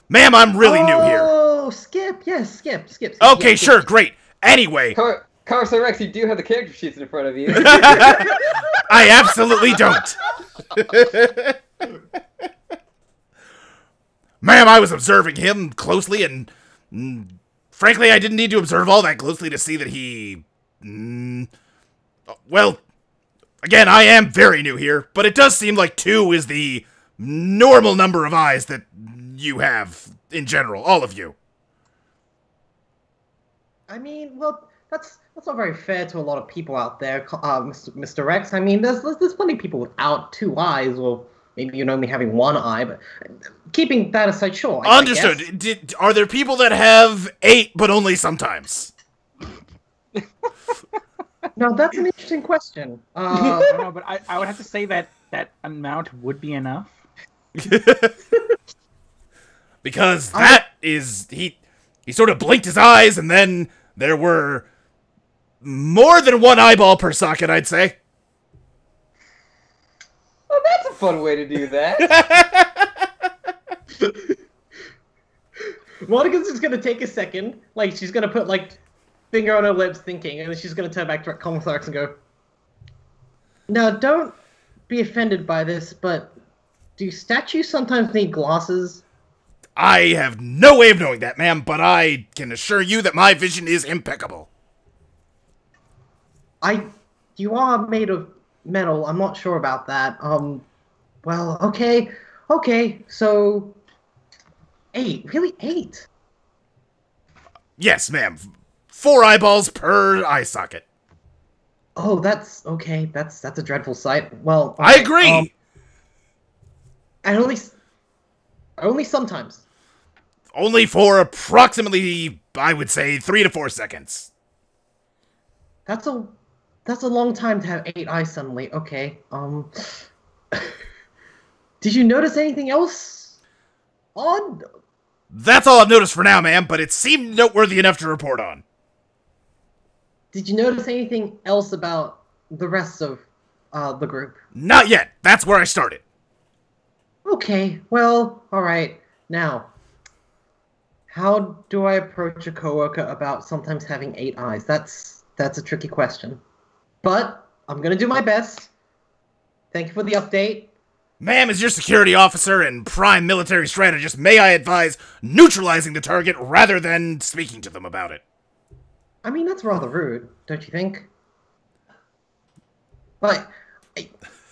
Speaker 1: Ma'am, I'm really new here.
Speaker 4: Oh, Skip. Yes, Skip.
Speaker 1: Okay,
Speaker 4: Yeah,
Speaker 1: sure, great. Anyway.
Speaker 6: Commissar Rex, you do have the character sheets in front of you.
Speaker 1: I absolutely don't. Ma'am, I was observing him closely, and frankly, I didn't need to observe all that closely to see that he... well, again, I am very new here, but it does seem like 2 is the normal number of eyes that you have in general, all of you.
Speaker 4: I mean, well, that's not very fair to a lot of people out there, Mr. Rex. I mean, there's plenty of people without 2 eyes, or maybe you're only having 1 eye, but keeping that aside, sure.
Speaker 1: Understood. Are there people that have 8, but only sometimes?
Speaker 4: No, that's an interesting question.
Speaker 3: I don't know, but I would have to say that amount would be enough.
Speaker 1: Because that is... He sort of blinked his eyes, and then there were more than 1 eyeball per socket, I'd say.
Speaker 6: Well, that's a fun way to do that.
Speaker 4: Monica's just gonna take a second, like she's gonna put like finger on her lips, thinking, and then she's gonna turn back to Commissar Rex and go, "Now, don't be offended by this, but do statues sometimes need glasses?"
Speaker 1: I have no way of knowing that, ma'am, but I can assure you that my vision is impeccable.
Speaker 4: You are made of metal. I'm not sure about that. Well, okay, so 8, really 8?
Speaker 1: Yes, ma'am. 4 eyeballs per eye socket.
Speaker 4: Oh, that's okay. That's a dreadful sight. Well,
Speaker 1: I agree.
Speaker 4: And only sometimes.
Speaker 1: Only for approximately, I would say, 3 to 4 seconds.
Speaker 4: That's a long time to have 8 eyes suddenly. Okay. Did you notice anything else odd?
Speaker 1: That's all I've noticed for now, ma'am, but it seemed noteworthy enough to report on.
Speaker 4: Did you notice anything else about the rest of the group?
Speaker 1: Not yet. That's where I started.
Speaker 4: Okay, well, alright. Now, how do I approach a coworker about sometimes having 8 eyes? That's a tricky question. But I'm gonna do my best. Thank you for the update.
Speaker 1: Ma'am, as your security officer and prime military strategist, may I advise neutralizing the target rather than speaking to them about it?
Speaker 4: I mean, that's rather rude, don't you think? But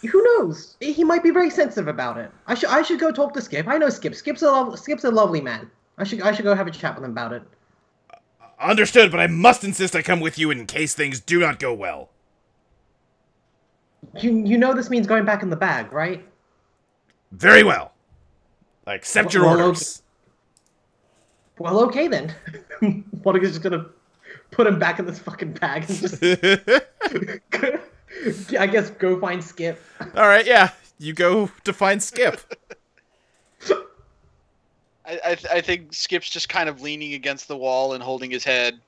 Speaker 4: who knows? He might be very sensitive about it. I should go talk to Skip. I know Skip. Skip's a lovely man. I should go have a chat with him about it.
Speaker 1: Understood, but I must insist I come with you in case things do not go well.
Speaker 4: You know this means going back in the bag, right?
Speaker 1: Very well. I accept your orders.
Speaker 4: Okay. Well, okay then. Monica's just gonna put him back in this fucking bag and just... I guess go find Skip.
Speaker 1: Alright, yeah. You go to find Skip.
Speaker 5: I think Skip's just kind of leaning against the wall and holding his head.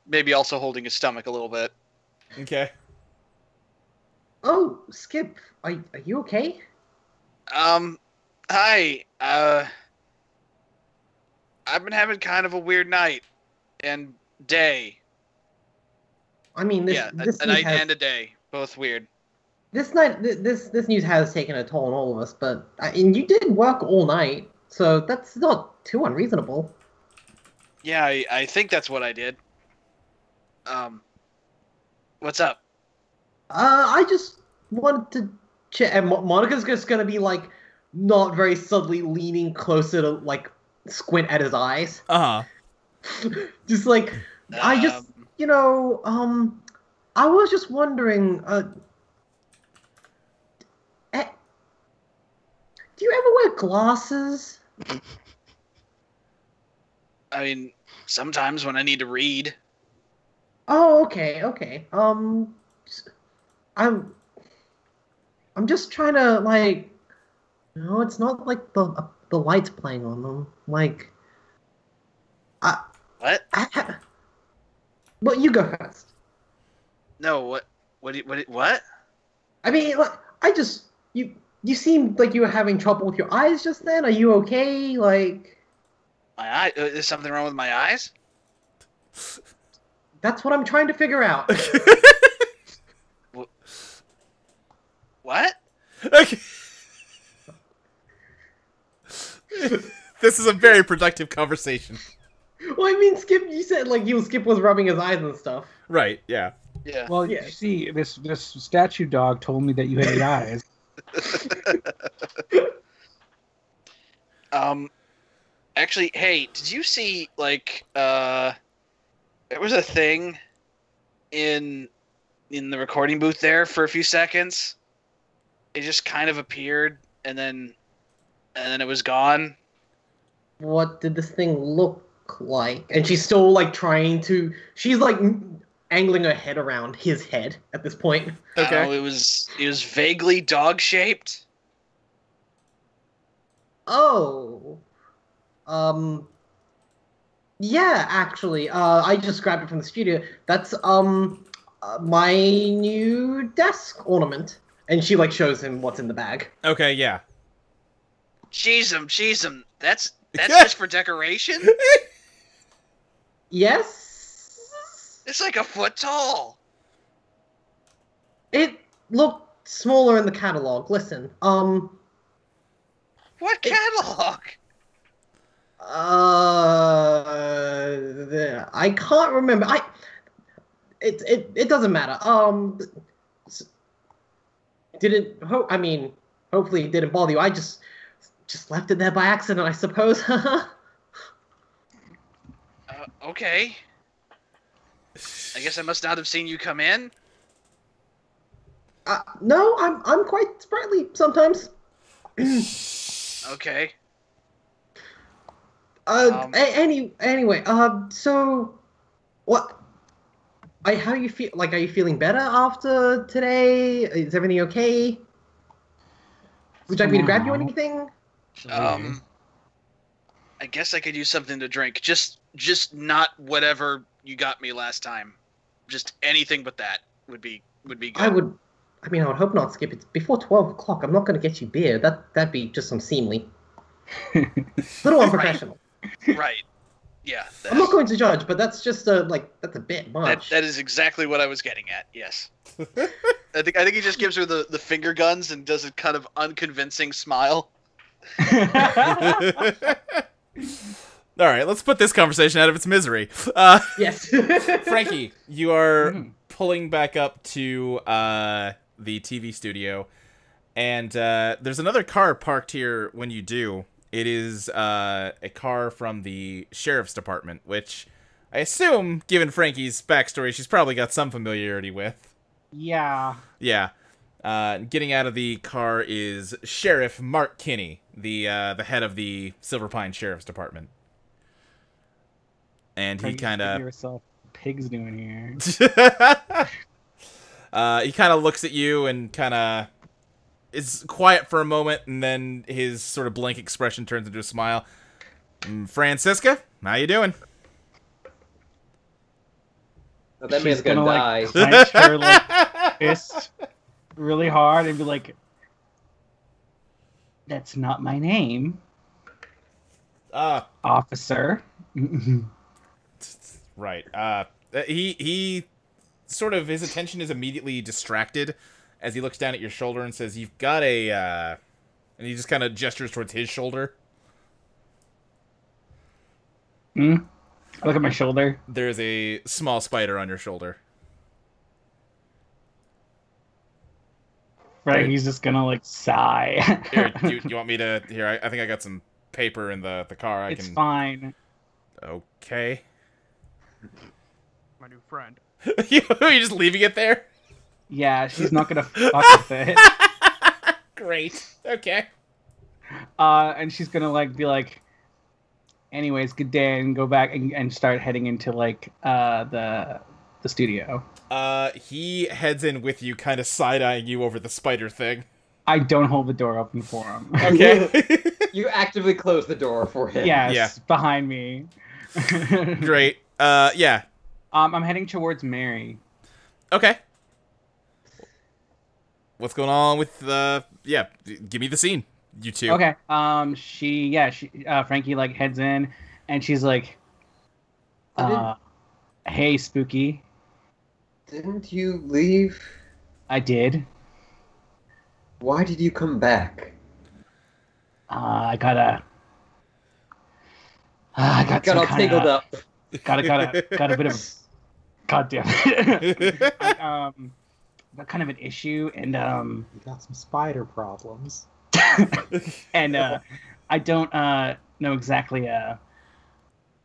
Speaker 5: maybe also holding his stomach a little bit.
Speaker 1: Okay.
Speaker 4: Oh, Skip, are you okay?
Speaker 5: Hi. I've been having kind of a weird night and day.
Speaker 4: I mean,
Speaker 5: A night and a day, both weird.
Speaker 4: This news has taken a toll on all of us, but and you did work all night, so that's not too unreasonable.
Speaker 5: Yeah, I think that's what I did. What's up?
Speaker 4: I just wanted to check, and Monica's just gonna be like, not very subtly leaning closer to like squint at his eyes. Just like, I just, I was just wondering, do you ever wear glasses?
Speaker 5: I mean, sometimes when I need to read.
Speaker 4: Oh, okay. I'm just trying to like, no, it's not like the lights playing on them. Like,
Speaker 5: What?
Speaker 4: Well, you go first.
Speaker 5: No, what? What?
Speaker 4: I mean, like, you seemed like you were having trouble with your eyes just then. Are you okay? Like,
Speaker 5: My eye? Is something wrong with my eyes?
Speaker 4: that's what I'm trying to figure out.
Speaker 5: What?
Speaker 1: Okay. This is a very productive conversation.
Speaker 4: Well, I mean, Skip, you said like Skip was rubbing his eyes and stuff.
Speaker 1: Right, yeah.
Speaker 5: Yeah.
Speaker 3: Well,
Speaker 4: Yeah.
Speaker 3: you see, this statue dog told me that you had 8 eyes.
Speaker 5: Actually, hey, did you see like there was a thing in the recording booth there for a few seconds? It just kind of appeared and then it was gone.
Speaker 4: What did this thing look like? And she's still like she's like angling her head around his head at this point.
Speaker 1: Okay.
Speaker 5: It was vaguely dog shaped.
Speaker 4: Oh. Yeah, actually, I just grabbed it from the studio. That's my new desk ornament, and she like shows him what's in the bag.
Speaker 1: Okay, yeah.
Speaker 5: Jeez 'em. That's just for decoration?
Speaker 4: Yes.
Speaker 5: It's like a foot tall.
Speaker 4: It looked smaller in the catalog. Listen,
Speaker 5: What catalog?
Speaker 4: I can't remember. It doesn't matter. Hopefully it didn't bother you. I just left it there by accident, I suppose.
Speaker 5: Okay. I guess I must not have seen you come in.
Speaker 4: No, I'm quite sprightly sometimes.
Speaker 5: Okay.
Speaker 4: Anyway, so what? How do you feel? Like, are you feeling better after today? Is everything okay? Would you like me to grab you anything?
Speaker 5: I guess I could use something to drink. Just not whatever you got me last time. Just anything but that would be good.
Speaker 4: I would hope not, Skip. It's before 12 o'clock. I'm not going to get you beer. That'd be just unseemly. Little unprofessional.
Speaker 5: Right. Yeah.
Speaker 4: I'm not going to judge, but that's just that's a bit much.
Speaker 5: That is exactly what I was getting at. Yes. I think he just gives her the finger guns and does a kind of unconvincing smile.
Speaker 1: All right, let's put this conversation out of its misery.
Speaker 4: Yes.
Speaker 1: Frankie, you are pulling back up to the TV studio, and there's another car parked here when you do. It is a car from the sheriff's department, which I assume, given Frankie's backstory, she's probably got some familiarity with.
Speaker 3: Yeah.
Speaker 1: Yeah. Getting out of the car is Sheriff Mark Kinney, the head of the Silver Pine Sheriff's Department. And he kind of...
Speaker 3: yourself pigs doing here.
Speaker 1: He kind of looks at you and kind of is quiet for a moment, and then his sort of blank expression turns into a smile. Francisca, how you doing?
Speaker 6: Oh, that
Speaker 3: she's
Speaker 6: man's gonna die.
Speaker 3: Like, clench her like fist really hard and be like, "That's not my name, officer."
Speaker 1: Right. He sort of, his attention is immediately distracted as he looks down at your shoulder and says, "You've got a," and he just kind of gestures towards his shoulder.
Speaker 3: Look at my shoulder.
Speaker 1: There's a small spider on your shoulder.
Speaker 3: Right, he's just gonna like sigh.
Speaker 1: Here, you want me to? Here, I think I got some paper in the car.
Speaker 3: It's fine.
Speaker 1: Okay.
Speaker 2: My new friend.
Speaker 1: You're just leaving it there?
Speaker 3: Yeah, she's not gonna fuck with it.
Speaker 1: Great. Okay.
Speaker 3: And she's gonna like be like, anyways, good day, and go back and start heading into like the studio.
Speaker 1: He heads in with you, kind of side-eyeing you over the spider thing.
Speaker 3: I don't hold the door open for him.
Speaker 1: Okay.
Speaker 6: You actively close the door for him.
Speaker 3: Yes,
Speaker 1: Yeah.
Speaker 3: behind me.
Speaker 1: Great. Yeah.
Speaker 3: I'm heading towards Mary.
Speaker 1: Okay. What's going on with yeah, give me the scene, you two.
Speaker 3: Okay. Frankie like heads in and she's like, hey, Spooky.
Speaker 6: Didn't you leave?
Speaker 3: I did.
Speaker 6: Why did you come back?
Speaker 3: I got
Speaker 6: all tangled up.
Speaker 3: Got a bit of, God damn it. Got kind of an issue, and
Speaker 7: you got some spider problems.
Speaker 3: and I don't know exactly.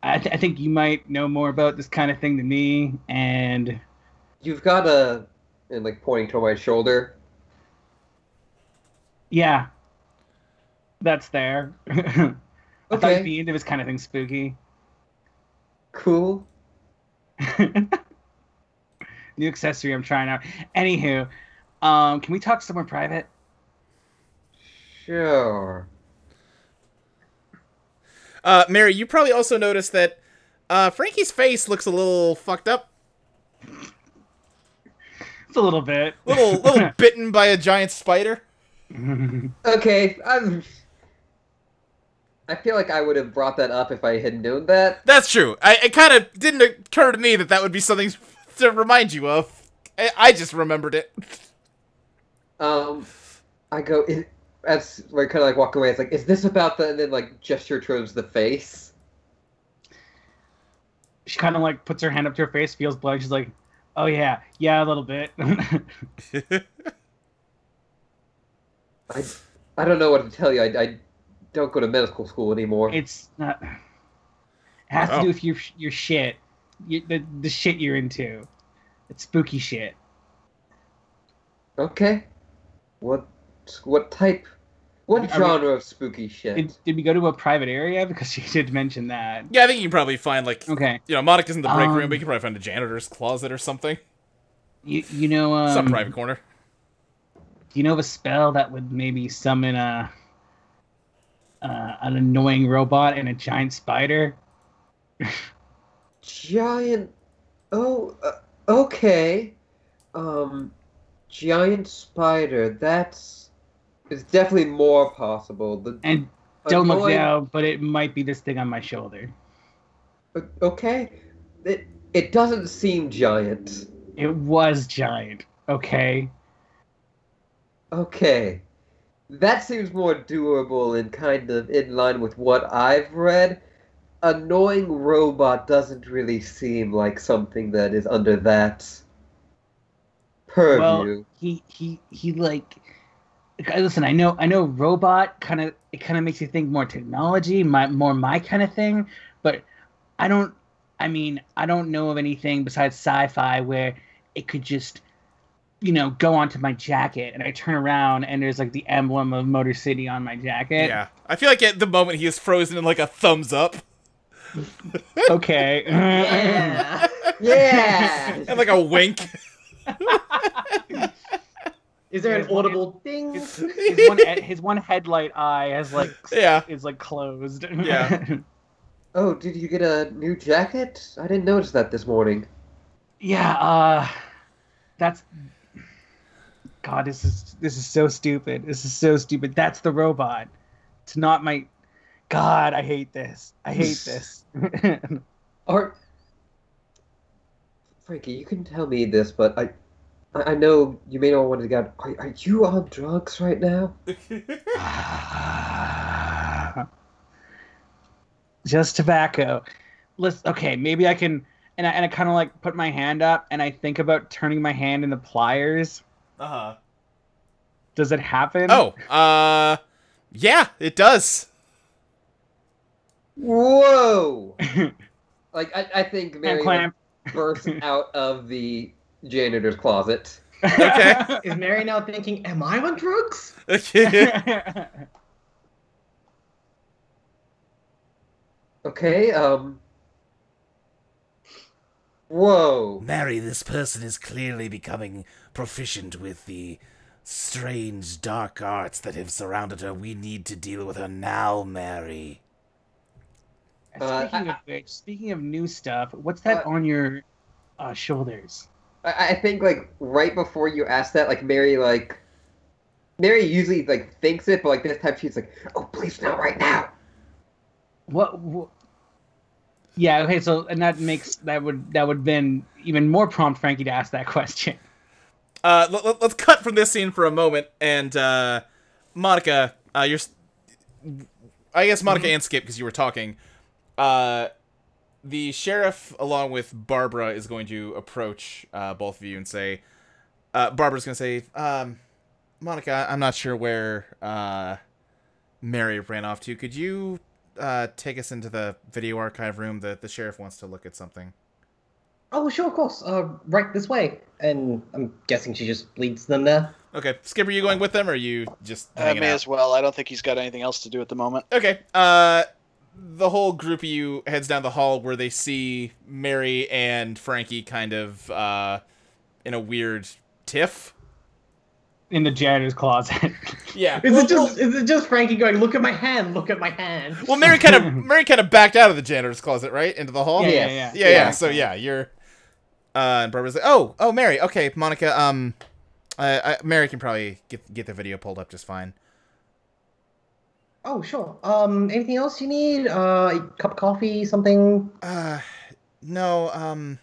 Speaker 3: I think you might know more about this kind of thing than me, and
Speaker 6: You've got and like pointing to my shoulder.
Speaker 3: Yeah, that's there. I thought
Speaker 6: Okay.
Speaker 3: you'd be into this kind of thing, Spooky.
Speaker 6: Cool.
Speaker 3: New accessory I'm trying out. Anywho, can we talk somewhere private?
Speaker 6: Sure.
Speaker 1: Mary, you probably also noticed that Frankie's face looks a little fucked up.
Speaker 3: It's a little bit.
Speaker 1: Little bitten by a giant spider.
Speaker 6: Okay, I feel like I would have brought that up if I had known that.
Speaker 1: That's true. It kind of didn't occur to me that would be something to remind you of. I just remembered it.
Speaker 6: I go, as we're kind of like walk away, it's like, is this about the, and then like gesture towards the face.
Speaker 3: She kind of like puts her hand up to her face, feels blood. She's like, oh yeah, a little bit.
Speaker 6: I don't know what to tell you. I don't go to medical school anymore.
Speaker 3: It's not. It has to do with your shit, the shit you're into. It's spooky shit.
Speaker 6: Okay. What type? What genre of spooky shit?
Speaker 3: Did we go to a private area? Because she did mention that.
Speaker 1: Yeah, I think you can probably find like,
Speaker 3: okay,
Speaker 1: Monica's in the break room, but you can probably find a janitor's closet or something.
Speaker 3: You know
Speaker 1: some private corner.
Speaker 3: Do you know of a spell that would maybe summon an annoying robot and a giant spider?
Speaker 6: Giant. Oh, okay. Giant spider. It's definitely more possible.
Speaker 3: And don't look down, but it might be this thing on my shoulder.
Speaker 6: Okay. It doesn't seem giant.
Speaker 3: It was giant. Okay.
Speaker 6: Okay. That seems more doable and kind of in line with what I've read. Annoying robot doesn't really seem like something that is under that purview.
Speaker 3: Well, he like, listen, I know robot kind of makes you think more technology, more my kind of thing, but I don't know of anything besides sci-fi where it could just, go onto my jacket and I turn around and there's like the emblem of Motor City on my jacket.
Speaker 1: Yeah. I feel like at the moment he is frozen in like a thumbs up.
Speaker 3: Okay.
Speaker 6: Yeah. Yeah.
Speaker 1: And like a wink.
Speaker 4: Is there an audible ding?
Speaker 3: His one headlight eye is like closed.
Speaker 1: Yeah.
Speaker 6: Oh, did you get a new jacket? I didn't notice that this morning.
Speaker 3: Yeah, that's God, this is so stupid. This is so stupid. That's the robot. It's not my God, I hate this. I hate this.
Speaker 6: Or Frankie, you can tell me this, but I know you may not want to get. Are you on drugs right now?
Speaker 3: Just tobacco. Okay, maybe I can. And I kind of like put my hand up, and I think about turning my hand into pliers. Does it happen?
Speaker 1: Oh, yeah, it does.
Speaker 6: Whoa! Like I think Mary
Speaker 3: Clamp.
Speaker 6: burst out of the janitor's closet.
Speaker 1: Okay.
Speaker 4: Is Mary now thinking, am I on drugs?
Speaker 6: Okay, whoa.
Speaker 8: Mary, this person is clearly becoming proficient with the strange dark arts that have surrounded her. We need to deal with her now, Mary.
Speaker 3: Speaking of which, speaking of new stuff, what's that on your shoulders?
Speaker 6: I think, like, right before you asked that, like, Mary usually, like, thinks it, but, like, this time she's like, oh, please, not right now.
Speaker 3: What? Yeah, okay, so, and that would been even more prompt Frankie to ask that question.
Speaker 1: Let's cut from this scene for a moment, and, Monica, I guess Monica and Skip, because you were talking, the sheriff, along with Barbara, is going to approach both of you and say, Barbara's going to say, Monica, I'm not sure where Mary ran off to. Could you take us into the video archive room? The sheriff wants to look at something.
Speaker 4: Oh, sure, of course. Right this way. And I'm guessing she just leads them there.
Speaker 1: Okay. Skip, are you going with them, or are you just hanging
Speaker 5: may
Speaker 1: out?
Speaker 5: as well. I don't think he's got anything else to do at the moment.
Speaker 1: Okay. The whole group of you heads down the hall where they see Mary and Frankie kind of in a weird tiff.
Speaker 3: In the janitor's closet.
Speaker 1: Yeah.
Speaker 4: Is it just Frankie going, look at my hand, look at my hand?
Speaker 1: Well, Mary kind of backed out of the janitor's closet, right? Into the hall?
Speaker 3: Yeah.
Speaker 1: So yeah, you're and Barbara's like, "Oh, Mary. Okay, Monica, Mary can probably get the video pulled up just fine."
Speaker 4: Oh, sure. Anything else you need? A cup of coffee, something?
Speaker 1: No,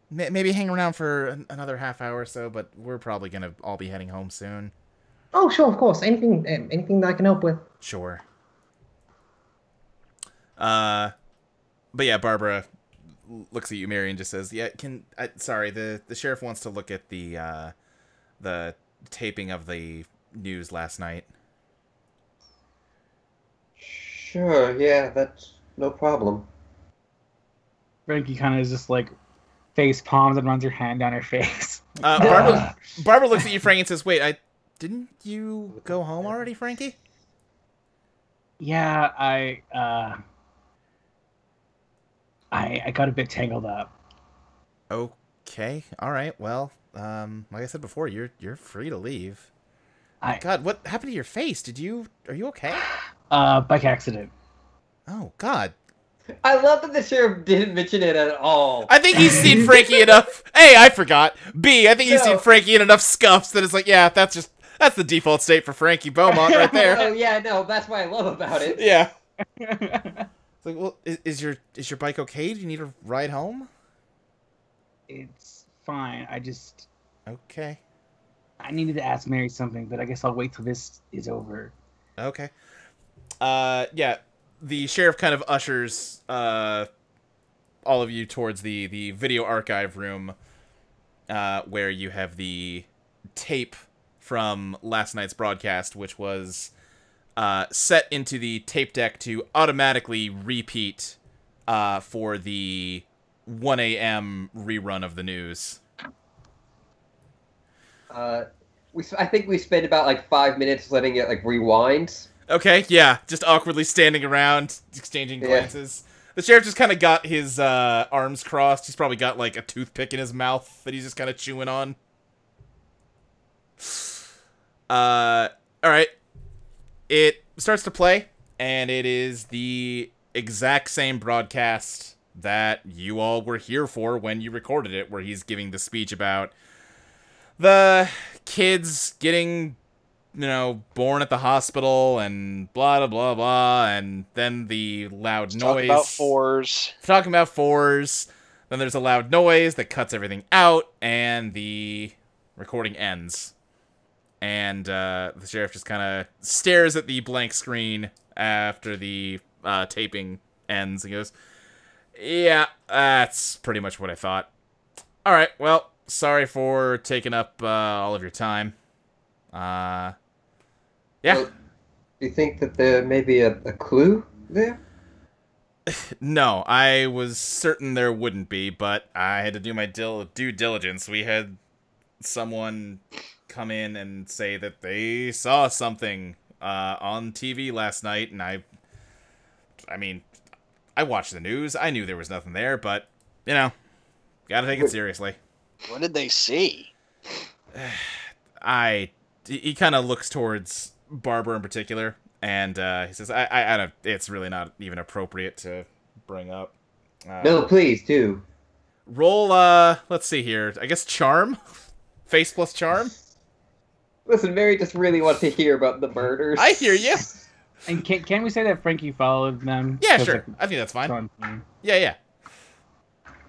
Speaker 1: maybe hang around for another half hour or so, but we're probably gonna all be heading home soon.
Speaker 4: Oh, sure, of course. Anything that I can help with.
Speaker 1: Sure. But yeah, Barbara looks at you, Mary, and just says, "Yeah, sorry, the sheriff wants to look at the taping of the news last night."
Speaker 6: Sure, yeah, that's no problem.
Speaker 3: Frankie kind of is just like face palms and runs her hand down her face.
Speaker 1: Barbara looks at you, Frankie, and says, "Wait, didn't you go home already, Frankie?"
Speaker 3: Yeah, I got a bit tangled up.
Speaker 1: Okay, all right. Well, like I said before, you're free to leave. God, what happened to your face? Are you okay?
Speaker 3: Bike accident.
Speaker 1: Oh God.
Speaker 6: I love that the sheriff didn't mention it at all.
Speaker 1: I think he's seen Frankie enough. A, I forgot. B, I think he's seen Frankie in enough scuffs that it's like, yeah, that's the default state for Frankie Beaumont right there.
Speaker 6: Oh yeah, no, that's what I love about it.
Speaker 1: Yeah. It's like, well, is your bike okay? Do you need a ride home?
Speaker 3: It's fine.
Speaker 1: Okay.
Speaker 3: I needed to ask Mary something, but I guess I'll wait till this is over.
Speaker 1: Okay. Yeah. The sheriff kind of ushers all of you towards the video archive room, where you have the tape from last night's broadcast, which was set into the tape deck to automatically repeat for the 1 a.m. rerun of the news.
Speaker 6: I think we spent about like 5 minutes letting it like rewind.
Speaker 1: Okay, yeah, just awkwardly standing around, exchanging glances. The sheriff just kind of got his arms crossed. He's probably got like a toothpick in his mouth that he's just kind of chewing on. All right. It starts to play, and it is the exact same broadcast that you all were here for when you recorded it, where he's giving the speech about the kids getting, born at the hospital and blah, blah, blah, blah, and then the loud noise.
Speaker 5: Talking about fours.
Speaker 1: Talking about fours. Then there's a loud noise that cuts everything out, and the recording ends. And the sheriff just kind of stares at the blank screen after the taping ends and goes, yeah, that's pretty much what I thought. All right, well, sorry for taking up all of your time. Yeah.
Speaker 6: Well, do you think that there may be a clue there?
Speaker 1: No, I was certain there wouldn't be, but I had to do my due diligence. We had someone come in and say that they saw something on TV last night, and I mean, I watched the news. I knew there was nothing there, but, gotta take it seriously.
Speaker 5: What did they see?
Speaker 1: He kind of looks towards Barbara in particular, and he says, I don't, it's really not even appropriate to bring up.
Speaker 6: No, please do.
Speaker 1: Roll, let's see here. I guess charm? Face plus charm?
Speaker 6: Listen, Mary just really wants to hear about the murders.
Speaker 1: I hear you.
Speaker 3: And can we say that Frankie followed them?
Speaker 1: Yeah, sure. I think that's fine. Yeah.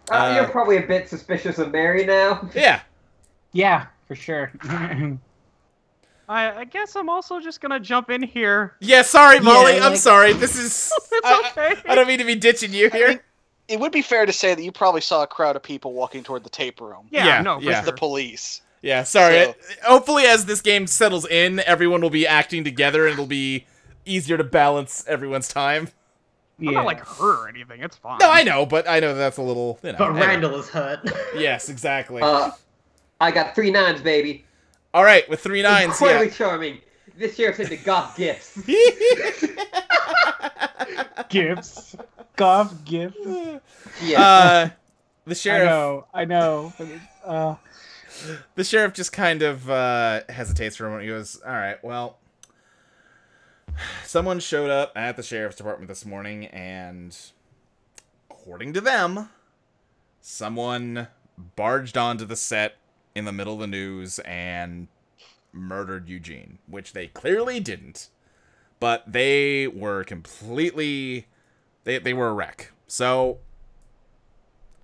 Speaker 6: You're probably a bit suspicious of Mary now.
Speaker 1: Yeah.
Speaker 3: Yeah, for sure.
Speaker 2: I guess I'm also just gonna jump in here.
Speaker 1: Yeah, sorry, Molly. I'm sorry. This is...
Speaker 2: It's okay.
Speaker 1: I don't mean to be ditching you here.
Speaker 5: It would be fair to say that you probably saw a crowd of people walking toward the tape room.
Speaker 2: Yeah, no,
Speaker 1: yeah.
Speaker 2: for
Speaker 5: The police.
Speaker 1: Yeah, sorry.
Speaker 5: So...
Speaker 1: Hopefully, as this game settles in, everyone will be acting together, and it'll be easier to balance everyone's time.
Speaker 2: I'm not like her or anything. It's fine.
Speaker 1: No, I know, but I know that's a little,
Speaker 4: But Randall is hurt.
Speaker 1: Yes, exactly.
Speaker 6: I got 3 9s, baby.
Speaker 1: All right, with 3 9s,
Speaker 6: Incredibly charming. This sheriff's into goth gifts.
Speaker 3: Gifts. Goth gifts.
Speaker 6: Yeah.
Speaker 1: The sheriff...
Speaker 3: I know.
Speaker 1: The sheriff just kind of hesitates for a moment. He goes, all right, well... Someone showed up at the sheriff's department this morning, and according to them, someone barged onto the set in the middle of the news and murdered Eugene, which they clearly didn't. But they were completely... They were a wreck. So,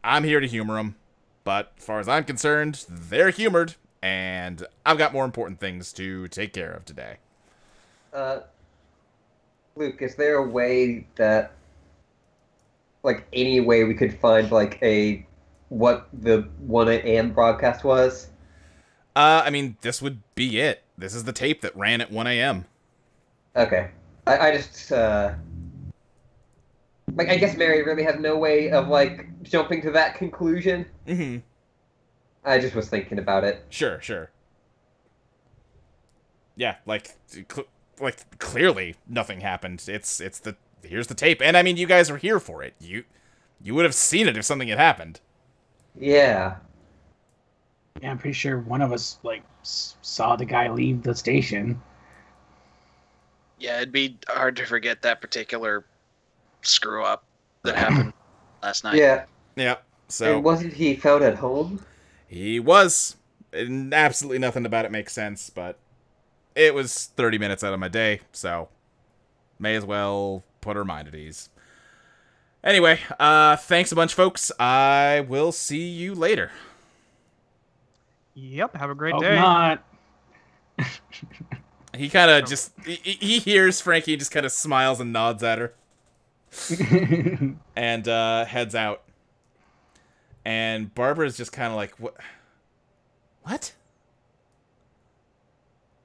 Speaker 1: I'm here to humor them. But as far as I'm concerned, they're humored, and I've got more important things to take care of today.
Speaker 6: Luke, is there a way that, any way we could find, what the 1 a.m. broadcast was?
Speaker 1: I mean, this would be it. This is the tape that ran at 1 a.m.
Speaker 6: Okay. I just, I guess Mary really has no way of, jumping to that conclusion.
Speaker 1: Mm-hmm.
Speaker 6: I just was thinking about it.
Speaker 1: Sure. Yeah, clearly nothing happened. It's here's the tape, and I mean, you guys are here for it. You would have seen it if something had happened.
Speaker 6: Yeah.
Speaker 3: Yeah, I'm pretty sure one of us saw the guy leave the station.
Speaker 5: Yeah, it'd be hard to forget that particular screw up that happened last night.
Speaker 6: Yeah.
Speaker 1: Yeah. So
Speaker 6: And wasn't he found at home?
Speaker 1: He was. And absolutely nothing about it makes sense, but it was 30 minutes out of my day, so may as well put her mind at ease. Anyway, thanks a bunch, folks. I will see you later.
Speaker 2: Yep, have a great
Speaker 3: Hope
Speaker 2: day.
Speaker 3: not.
Speaker 1: He kind of just... He hears Frankie, just kind of smiles and nods at her. And heads out. And Barbara's just kind of like, what?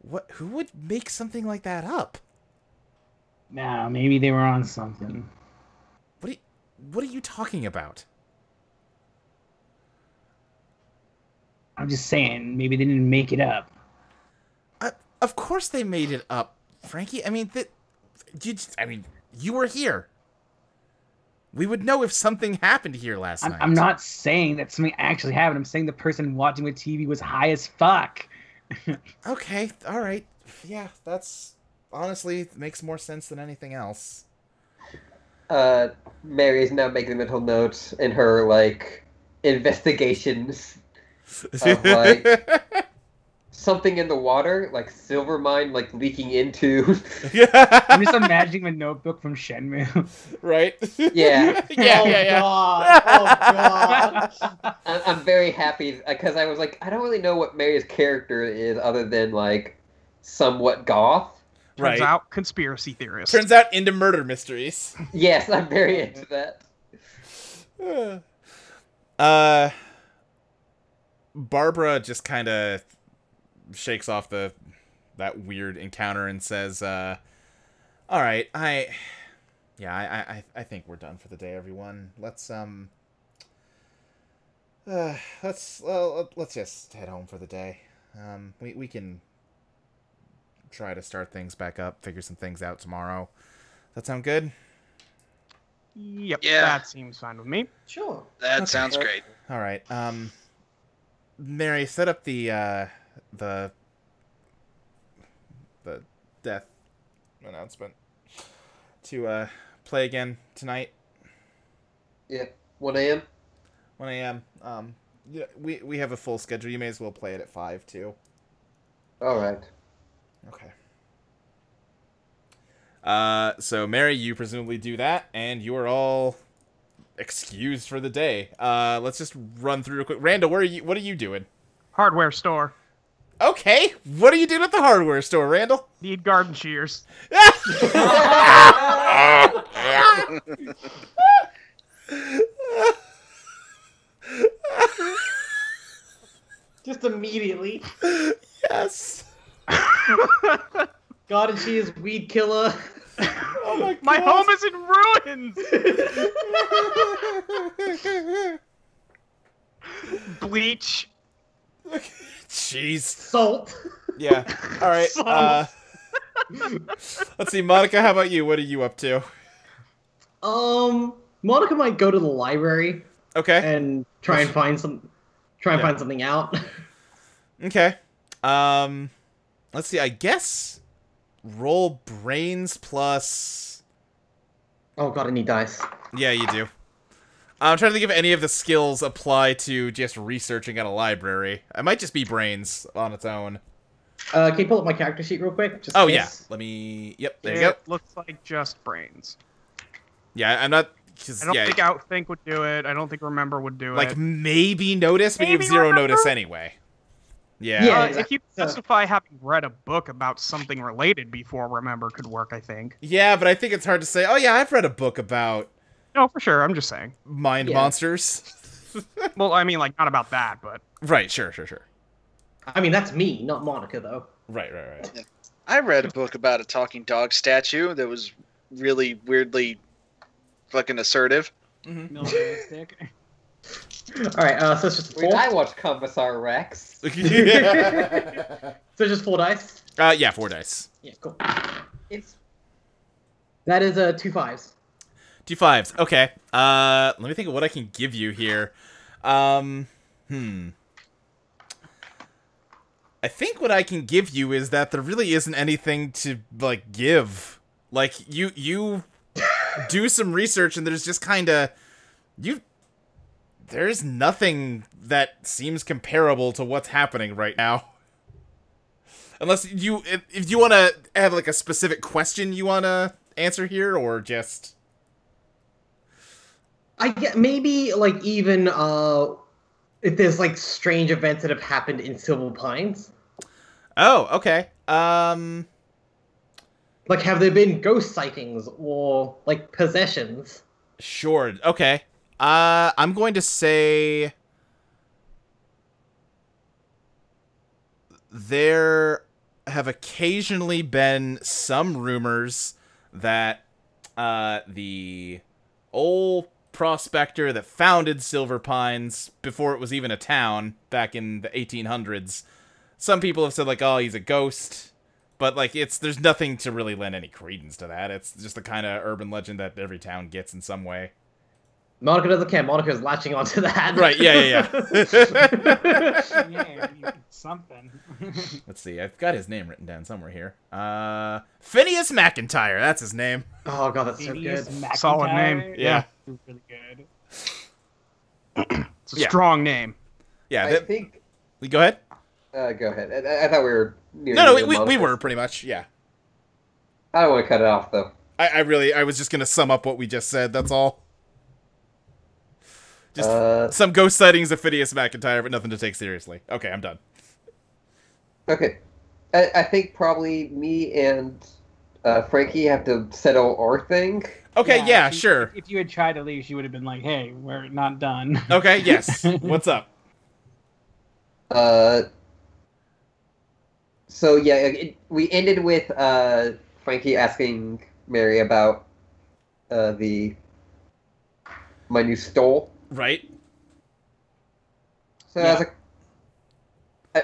Speaker 1: What? Who would make something like that up?
Speaker 3: Nah, maybe they were on something.
Speaker 1: What are you talking about?
Speaker 3: I'm just saying, maybe they didn't make it up.
Speaker 1: Of course they made it up, Frankie. I mean, you were here. We would know if something happened here last night.
Speaker 3: I'm not saying that something actually happened. I'm saying the person watching the TV was high as fuck.
Speaker 1: Okay, all right. Yeah, that's honestly makes more sense than anything else.
Speaker 6: Mary is now making a mental note in her, like, investigations of, like, something in the water, like silver mine, like, leaking into...
Speaker 3: I'm just imagining the notebook from Shenmue.
Speaker 1: Right?
Speaker 6: Yeah.
Speaker 1: Yeah.
Speaker 7: God. Oh, God.
Speaker 6: I'm very happy, because I was like, I don't really know what Mary's character is other than, like, somewhat goth.
Speaker 2: Turns out, conspiracy theorist.
Speaker 1: Turns out into murder mysteries.
Speaker 6: Yes, I'm very into that.
Speaker 1: Barbara just kind of shakes off that weird encounter and says, "All right, I think we're done for the day, everyone. Let's just head home for the day. We can try to start things back up, figure some things out tomorrow. That sound good?"
Speaker 2: Yep,
Speaker 5: Yeah.
Speaker 2: that seems fine with me.
Speaker 4: Sure.
Speaker 5: That sounds great.
Speaker 1: All right. Mary, set up the death announcement to play again tonight.
Speaker 6: Yeah, 1 a.m.?
Speaker 1: 1 a.m. Yeah, we have a full schedule. You may as well play it at 5 too.
Speaker 6: Alright.
Speaker 1: Okay. So Mary, you presumably do that, and you are all excused for the day. Let's just run through real quick. Randall, what are you doing?
Speaker 2: Hardware store.
Speaker 1: Okay, what are you doing at the hardware store, Randall?
Speaker 2: Need garden shears.
Speaker 4: Just immediately.
Speaker 1: Yes.
Speaker 4: God, and she is weed killer.
Speaker 1: Oh my God.
Speaker 2: My home is in ruins. Bleach.
Speaker 1: Jeez.
Speaker 4: Salt.
Speaker 1: Yeah. All right. Let's see, Monica. How about you? What are you up to?
Speaker 4: Monica might go to the library
Speaker 1: Okay.
Speaker 4: and try and find something out.
Speaker 1: Okay. Let's see. I guess roll brains plus.
Speaker 4: Oh God, I need dice.
Speaker 1: Yeah, you do. I'm trying to think if any of the skills apply to just researching at a library. It might just be brains on its own.
Speaker 4: Can you pull up my character sheet real quick? Just
Speaker 1: Oh,
Speaker 4: in
Speaker 1: yeah.
Speaker 4: case?
Speaker 1: Let me... Yep, there you
Speaker 2: It
Speaker 1: go.
Speaker 2: looks like just brains.
Speaker 1: Yeah, I'm not...
Speaker 2: I don't think Outthink would do it. I don't think Remember would do
Speaker 1: like,
Speaker 2: it.
Speaker 1: maybe notice, but you have
Speaker 2: Maybe
Speaker 1: 0
Speaker 2: Remember?
Speaker 1: notice anyway. Yeah.
Speaker 4: Yeah.
Speaker 2: If you justify having read a book about something related before Remember could work, I think.
Speaker 1: Yeah, but I think it's hard to say, oh yeah, I've read a book about
Speaker 2: No, for sure. I'm just saying.
Speaker 1: mind
Speaker 4: Yeah.
Speaker 1: monsters.
Speaker 2: Well, I mean, like, not about that, but...
Speaker 1: Right, sure.
Speaker 4: I mean, that's me, not Monica, though.
Speaker 1: Right.
Speaker 5: I read a book about a talking dog statue that was really weirdly fucking assertive.
Speaker 3: Militaristic.
Speaker 4: All right, so it's just
Speaker 6: Wait,
Speaker 4: 4.
Speaker 6: I watched Commissar Rex.
Speaker 4: So just 4 dice.
Speaker 1: Yeah, 4 dice.
Speaker 4: Yeah, cool. That is 2 5s.
Speaker 1: 2 5s. Okay. Let me think of what I can give you here. I think what I can give you is that there really isn't anything to, like, give. Like, you do some research and there's just kind of... There's nothing that seems comparable to what's happening right now. Unless if you want to have, like, a specific question you want to answer here, or just...
Speaker 4: I get maybe like even if there's like strange events that have happened in Silver Pines.
Speaker 1: Oh, okay.
Speaker 4: Like, have there been ghost sightings or like possessions?
Speaker 1: Sure. Okay. I'm going to say there have occasionally been some rumors that the old prospector that founded Silver Pines before it was even a town back in the 1800s, some people have said, like, oh, he's a ghost, but, like, there's nothing to really lend any credence to that. It's just the kind of urban legend that every town gets in some way.
Speaker 4: Monica doesn't care. Monica's latching onto that.
Speaker 1: Right, yeah.
Speaker 3: Yeah, something.
Speaker 1: Let's see, I've got his name written down somewhere here. Phineas McIntyre, that's his name.
Speaker 4: Oh god, that's so
Speaker 3: Phineas
Speaker 4: good.
Speaker 3: McIntyre.
Speaker 2: Solid name.
Speaker 1: Yeah.
Speaker 3: Really good.
Speaker 2: It's a strong name.
Speaker 1: Yeah,
Speaker 6: I think.
Speaker 1: go ahead.
Speaker 6: Go ahead. I thought we were.
Speaker 1: No, we were pretty much, yeah.
Speaker 6: I don't want to cut it off though.
Speaker 1: I was just gonna sum up what we just said. That's all. Just some ghost sightings of Phineas McIntyre, but nothing to take seriously. Okay, I'm done.
Speaker 6: Okay, I think probably me and Frankie have to settle our thing.
Speaker 1: Okay, yeah, sure.
Speaker 3: If you had tried to leave, she would have been like, "Hey, we're not done."
Speaker 1: Okay, yes. What's up?
Speaker 6: So yeah, we ended with Frankie asking Mary about my new stole.
Speaker 1: Right.
Speaker 6: So I was like,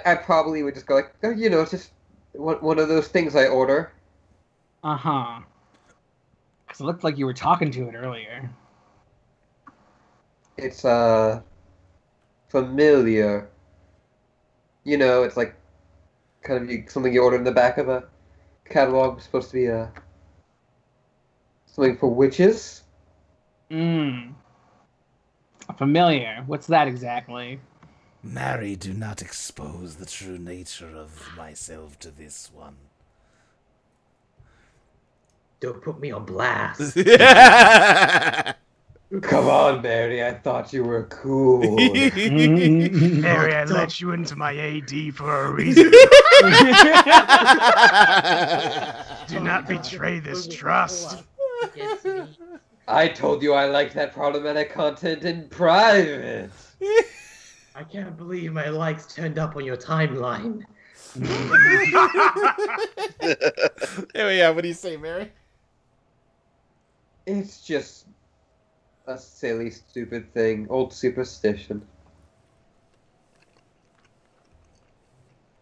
Speaker 6: I probably would just go like, oh, you know, it's just one of those things I order.
Speaker 3: Uh-huh. Because it looked like you were talking to it earlier.
Speaker 6: It's familiar. You know, it's like kind of something you order in the back of a catalog. It's supposed to be something for witches.
Speaker 3: Familiar. What's that exactly?
Speaker 8: Mary, do not expose the true nature of myself to this one.
Speaker 4: Don't put me on blast.
Speaker 6: Come on, Mary. I thought you were cool.
Speaker 2: Mary, I let you into my AD for a reason. Do not betray this trust.
Speaker 6: I told you I liked that problematic content in private.
Speaker 4: I can't believe my likes turned up on your timeline.
Speaker 1: Anyway, yeah, what do you say, Mary?
Speaker 6: It's just a silly, stupid thing. Old superstition.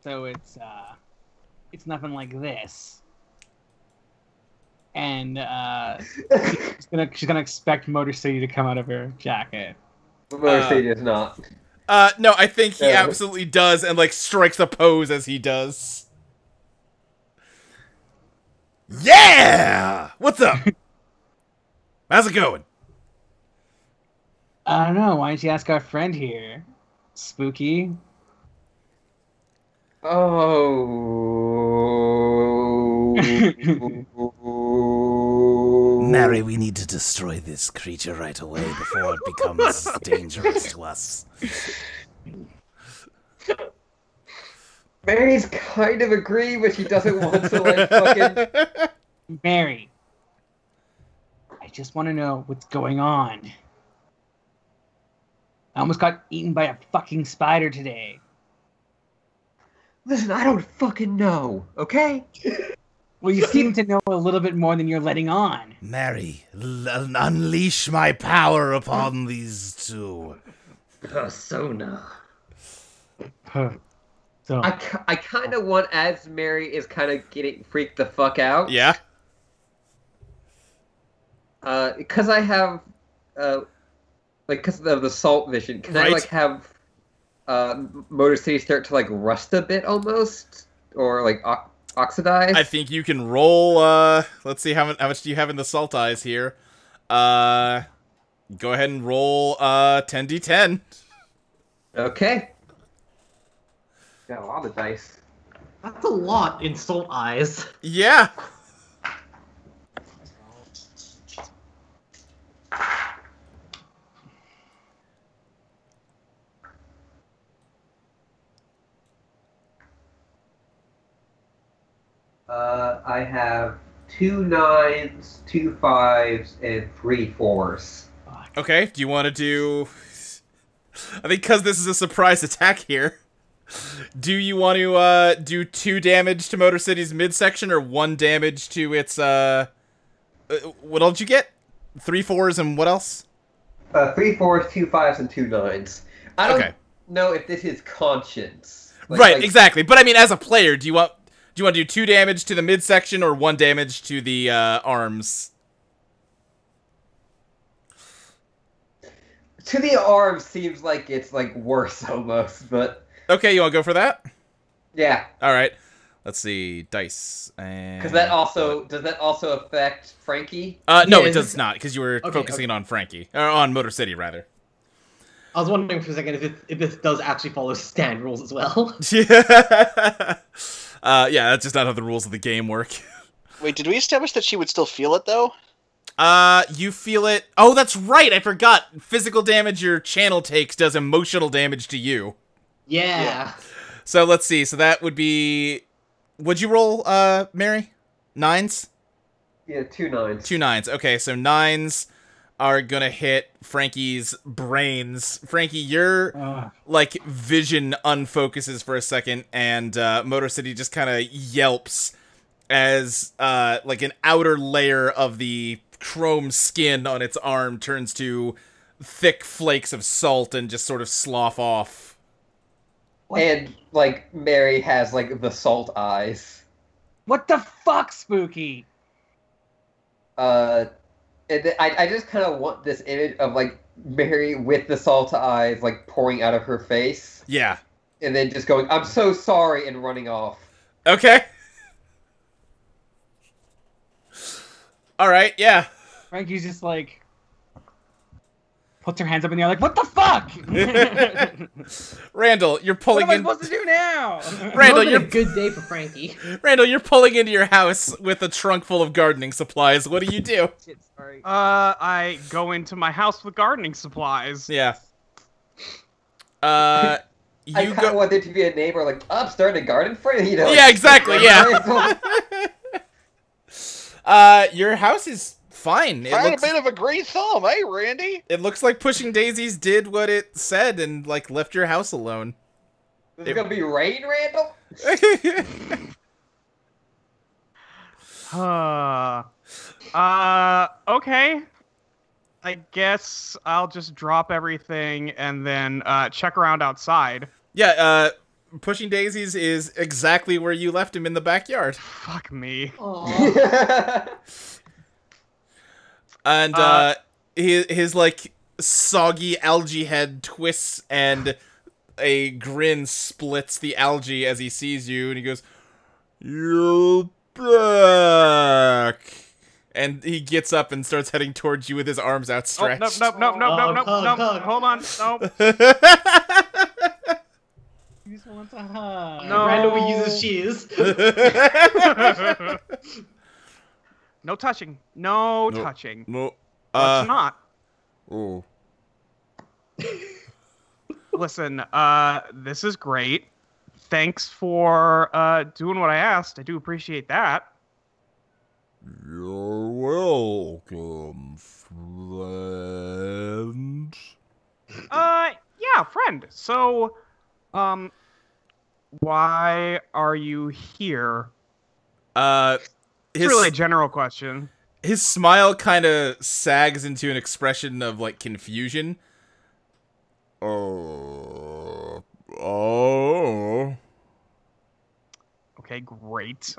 Speaker 3: So it's nothing like this. And she's gonna expect Motor City to come out of her jacket.
Speaker 6: Motor City is not.
Speaker 1: No, I think he absolutely does, and like strikes a pose as he does. Yeah! What's up? How's it going?
Speaker 3: I don't know. Why don't you ask our friend here? Spooky.
Speaker 6: Oh.
Speaker 8: Mary, we need to destroy this creature right away before it becomes dangerous to us.
Speaker 6: Mary's kind of agreeing, but she doesn't want to, like, fucking...
Speaker 3: Mary. I just want to know what's going on. I almost got eaten by a fucking spider today.
Speaker 6: Listen, I don't fucking know, okay?
Speaker 3: Well, you seem to know a little bit more than you're letting on.
Speaker 8: Mary, unleash my power upon these two.
Speaker 4: Persona.
Speaker 3: So
Speaker 6: I kind of want, as Mary is kind of getting freaked the fuck out.
Speaker 1: Yeah?
Speaker 6: Because I have, because of the salt vision, can I, like, have Motor City start to, like, rust a bit almost? Or, like, oxidize?
Speaker 1: I think you can roll, let's see, how much do you have in the salt eyes here? Go ahead and roll, 10d10.
Speaker 6: Okay. Got a lot of dice.
Speaker 4: That's a lot in salt eyes.
Speaker 1: Yeah.
Speaker 6: I have 2 9s, 2 5s, and 3 4s.
Speaker 1: Okay, do you want to do... I think because this is a surprise attack here, do you want to do 2 damage to Motor City's midsection or 1 damage to its... what else did you get? 3 4s and what else?
Speaker 6: 3 4s, 2 5s, and 2 9s. I don't know if this is conscience.
Speaker 1: Right, exactly. But I mean, as a player, do you want to do 2 damage to the midsection or 1 damage to the arms?
Speaker 6: To the arms seems like it's like worse almost, but
Speaker 1: okay, you want to go for that?
Speaker 6: Yeah.
Speaker 1: All right. Let's see, dice.
Speaker 6: Because that also does that also affect Frankie?
Speaker 1: No,
Speaker 7: Yeah,
Speaker 1: it does not, because you were focusing on Frankie, or on Motor City rather.
Speaker 7: I was wondering for a second if this does actually follow stand rules as well.
Speaker 1: Yeah. Yeah, that's just not how the rules of the game work.
Speaker 5: Wait, did we establish that she would still feel it though?
Speaker 1: You feel it. Oh, that's right. I forgot. Physical damage your channel takes does emotional damage to you.
Speaker 7: Yeah.
Speaker 1: So let's see. So that would be. Would you roll, Mary? 9s?
Speaker 6: Yeah, 2 9s.
Speaker 1: 2 9s. Okay, so 9s are gonna hit Frankie's brains. Frankie, your like vision unfocuses for a second, and Motor City just kind of yelps as like an outer layer of the chrome skin on its arm turns to thick flakes of salt and just sort of slough off.
Speaker 6: And like Mary has like the salt eyes.
Speaker 3: What the fuck, Spooky?
Speaker 6: I just kind of want this image of like Mary with the salt eyes like pouring out of her face.
Speaker 1: Yeah.
Speaker 6: And then just going, "I'm so sorry," and running off.
Speaker 1: Okay. All right, yeah.
Speaker 3: Frankie's just like puts her hands up in the air like, what the fuck?
Speaker 1: Randall, you're pulling
Speaker 3: what
Speaker 1: in.
Speaker 3: am I supposed to do now?
Speaker 1: Randall,
Speaker 7: It's
Speaker 1: you're
Speaker 7: been a good day for Frankie.
Speaker 1: Randall, you're pulling into your house with a trunk full of gardening supplies. What do you do?
Speaker 3: Shit, sorry.
Speaker 2: I go into my house with gardening supplies.
Speaker 1: Yeah. You
Speaker 6: I kind of
Speaker 1: go.
Speaker 6: want there to be a neighbor like, "I'm starting a garden for you." You know,
Speaker 1: Yeah, exactly. Yeah. Your house is fine. It
Speaker 5: Find
Speaker 1: looks.
Speaker 5: a bit of a green thumb, eh, Randy?
Speaker 1: It looks like Pushing Daisies did what it said and like left your house alone.
Speaker 6: This is gonna be rain, Randall.
Speaker 2: Okay. I guess I'll just drop everything and then check around outside.
Speaker 1: Yeah. Pushing Daisies is exactly where you left him in the backyard.
Speaker 2: Fuck me.
Speaker 1: And his like soggy algae head twists and a grin splits the algae as he sees you, and he goes, "You're back." And he gets up and starts heading towards you with his arms outstretched.
Speaker 2: Nope. Hold on. Nope.
Speaker 3: He just wants a hug.
Speaker 2: No.
Speaker 7: Randall will use his shears.
Speaker 2: No touching. No
Speaker 1: No.
Speaker 2: touching.
Speaker 1: No.
Speaker 2: Let's not.
Speaker 1: Oh.
Speaker 2: Listen, this is great. Thanks for doing what I asked. I do appreciate that.
Speaker 1: You're welcome, friend.
Speaker 2: Yeah, friend. So, why are you here? It's really a general question.
Speaker 1: His smile kind of sags into an expression of like confusion. Oh.
Speaker 2: Okay, great.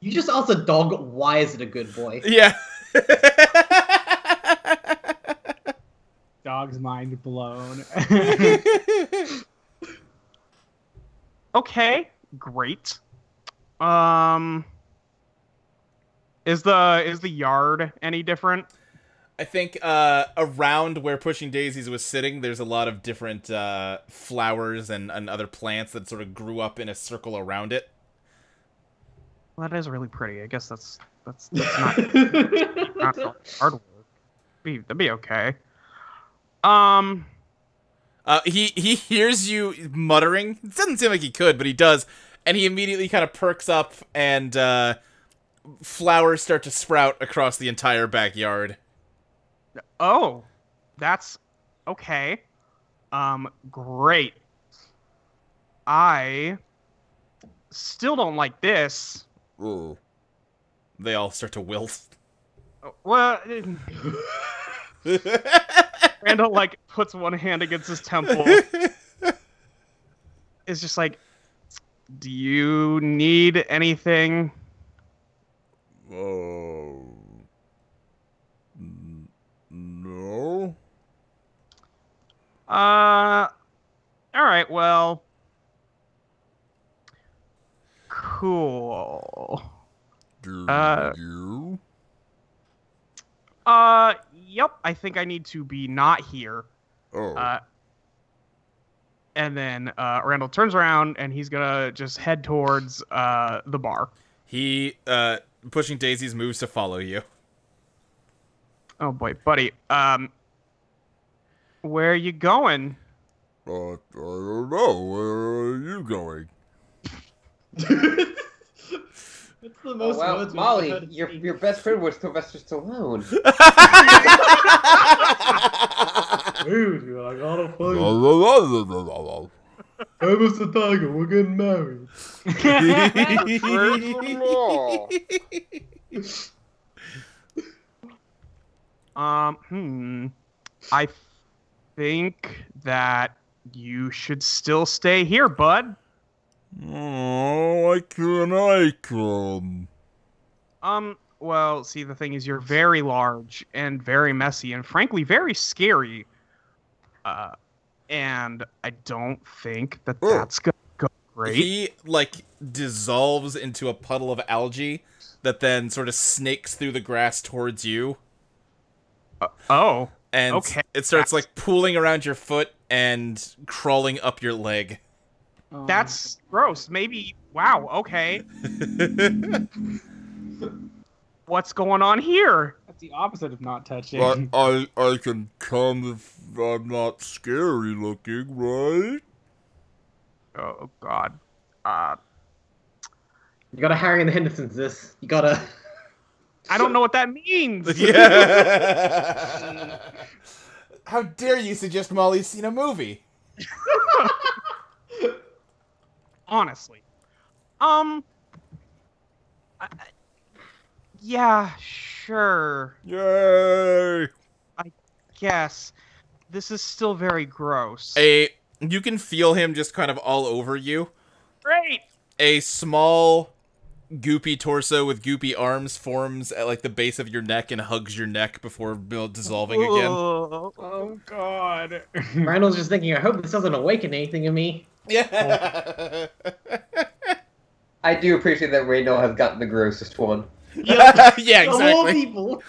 Speaker 7: You just asked a dog, why is it a good boy?
Speaker 1: Yeah.
Speaker 3: Dog's mind blown.
Speaker 2: Okay, great. Is the yard any different?
Speaker 1: I think around where Pushing Daisies was sitting, there's a lot of different flowers and other plants that sort of grew up in a circle around it.
Speaker 2: Well, that is really pretty. I guess that's not, not hard work. That'd be okay.
Speaker 1: He hears you muttering. It doesn't seem like he could, but he does, and he immediately kind of perks up, and flowers start to sprout across the entire backyard.
Speaker 2: Oh, that's okay. Great. I still don't like this.
Speaker 1: Ooh. They all start to wilt.
Speaker 2: Well, Randall like puts one hand against his temple. It's just like, do you need anything?
Speaker 1: No.
Speaker 2: All right. Well, Cool.
Speaker 1: Do you?
Speaker 2: Yep. I think I need to be not here.
Speaker 1: Oh.
Speaker 2: And then Randall turns around and he's gonna just head towards the bar.
Speaker 1: He pushing Daisy's moves to follow you.
Speaker 2: Oh boy, buddy. Where are you going?
Speaker 1: I don't know. Where are you going?
Speaker 7: It's the most words we've
Speaker 6: Molly,
Speaker 7: heard
Speaker 6: your best friend was Sylvester Stallone.
Speaker 7: Dude, I gotta fight. Hey, Mr. Tiger, we're getting married.
Speaker 2: I think that you should still stay here, bud.
Speaker 1: Oh, why can't I come?
Speaker 2: Well, see, the thing is, you're very large and very messy and frankly very scary. And I don't think that that's gonna go great.
Speaker 1: He, like, dissolves into a puddle of algae that then sort of snakes through the grass towards you. And
Speaker 2: okay.
Speaker 1: It starts, like, pooling around your foot and crawling up your leg.
Speaker 2: That's gross. Maybe. Wow. Okay. What's going on here?
Speaker 3: That's the opposite of not touching.
Speaker 1: But I can come if I'm not scary looking, right?
Speaker 2: Oh God.
Speaker 7: You gotta Harry and the Hendersons this. You gotta...
Speaker 2: I don't know what that means.
Speaker 1: Yeah. How dare you suggest Molly's seen a movie?
Speaker 2: Honestly. Yeah, sure.
Speaker 1: Yay!
Speaker 2: I guess. This is still very gross.
Speaker 1: You can feel him just kind of all over you.
Speaker 2: Great!
Speaker 1: A small, goopy torso with goopy arms forms at, like, the base of your neck and hugs your neck before dissolving again.
Speaker 2: Oh, God.
Speaker 7: Randall's just thinking, I hope this doesn't awaken anything in me.
Speaker 1: Yeah.
Speaker 6: I do appreciate that Randall has gotten the grossest one.
Speaker 1: Yeah,
Speaker 7: Of all
Speaker 1: exactly.
Speaker 7: people.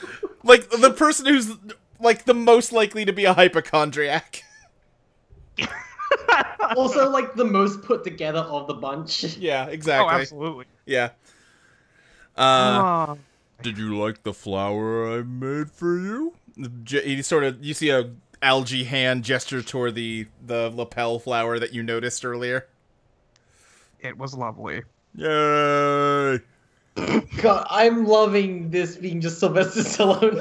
Speaker 1: Like, the person who's, like, the most likely to be a hypochondriac.
Speaker 7: Also, like, the most put together of the bunch.
Speaker 1: Yeah, exactly.
Speaker 2: Oh, absolutely.
Speaker 1: Yeah. Did you like the flower I made for you? You see a algae hand gesture toward the lapel flower that you noticed earlier.
Speaker 2: It was lovely.
Speaker 1: Yay!
Speaker 7: God, I'm loving this being just Sylvester Stallone.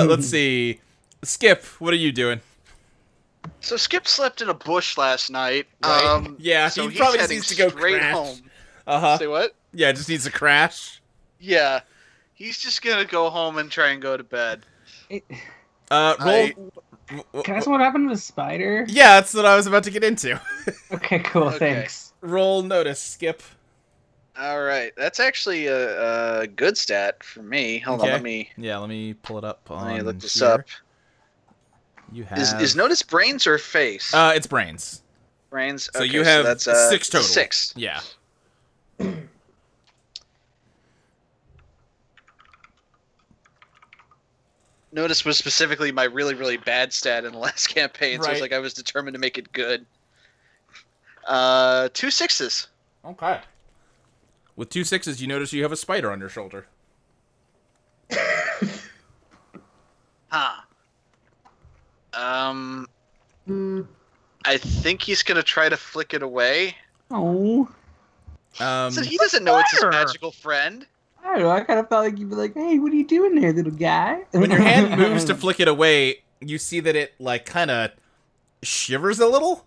Speaker 1: Let's see. Skip, what are you doing?
Speaker 5: So Skip slept in a bush last night.
Speaker 1: Right. Yeah,
Speaker 5: so
Speaker 1: he probably
Speaker 5: heading
Speaker 1: needs to go
Speaker 5: straight
Speaker 1: crash.
Speaker 5: home.
Speaker 1: Uh-huh.
Speaker 5: Say what?
Speaker 1: Yeah, just needs to crash.
Speaker 5: Yeah, he's just gonna go home and try and go to bed.
Speaker 1: Roll.
Speaker 3: Can I ask what happened to the spider?
Speaker 1: Yeah, that's what I was about to get into.
Speaker 3: Okay, cool.
Speaker 5: Okay.
Speaker 3: Thanks.
Speaker 1: Roll notice, Skip.
Speaker 5: All right, that's actually a good stat for me. Hold on, let me
Speaker 1: pull it up.
Speaker 5: let me look this up.
Speaker 1: You have
Speaker 5: Is notice brains or face?
Speaker 1: it's brains.
Speaker 5: Brains.
Speaker 1: So
Speaker 5: Okay,
Speaker 1: you have
Speaker 5: that's,
Speaker 1: 6 total.
Speaker 5: 6.
Speaker 1: Yeah.
Speaker 5: Notice was specifically my really, really bad stat in the last campaign, so it's
Speaker 1: Right.
Speaker 5: like I was determined to make it good. 2 6s.
Speaker 1: Okay. With 2 6s, you notice you have a spider on your shoulder.
Speaker 5: Huh. I think he's gonna try to flick it away.
Speaker 3: Oh.
Speaker 5: So he doesn't know it's his
Speaker 2: spider.
Speaker 5: magical friend.
Speaker 3: I don't know. I kind of felt like you'd be like, "Hey, what are you doing there, little guy?"
Speaker 1: When your hand moves to flick it away, you see that it, like, kind of shivers a little.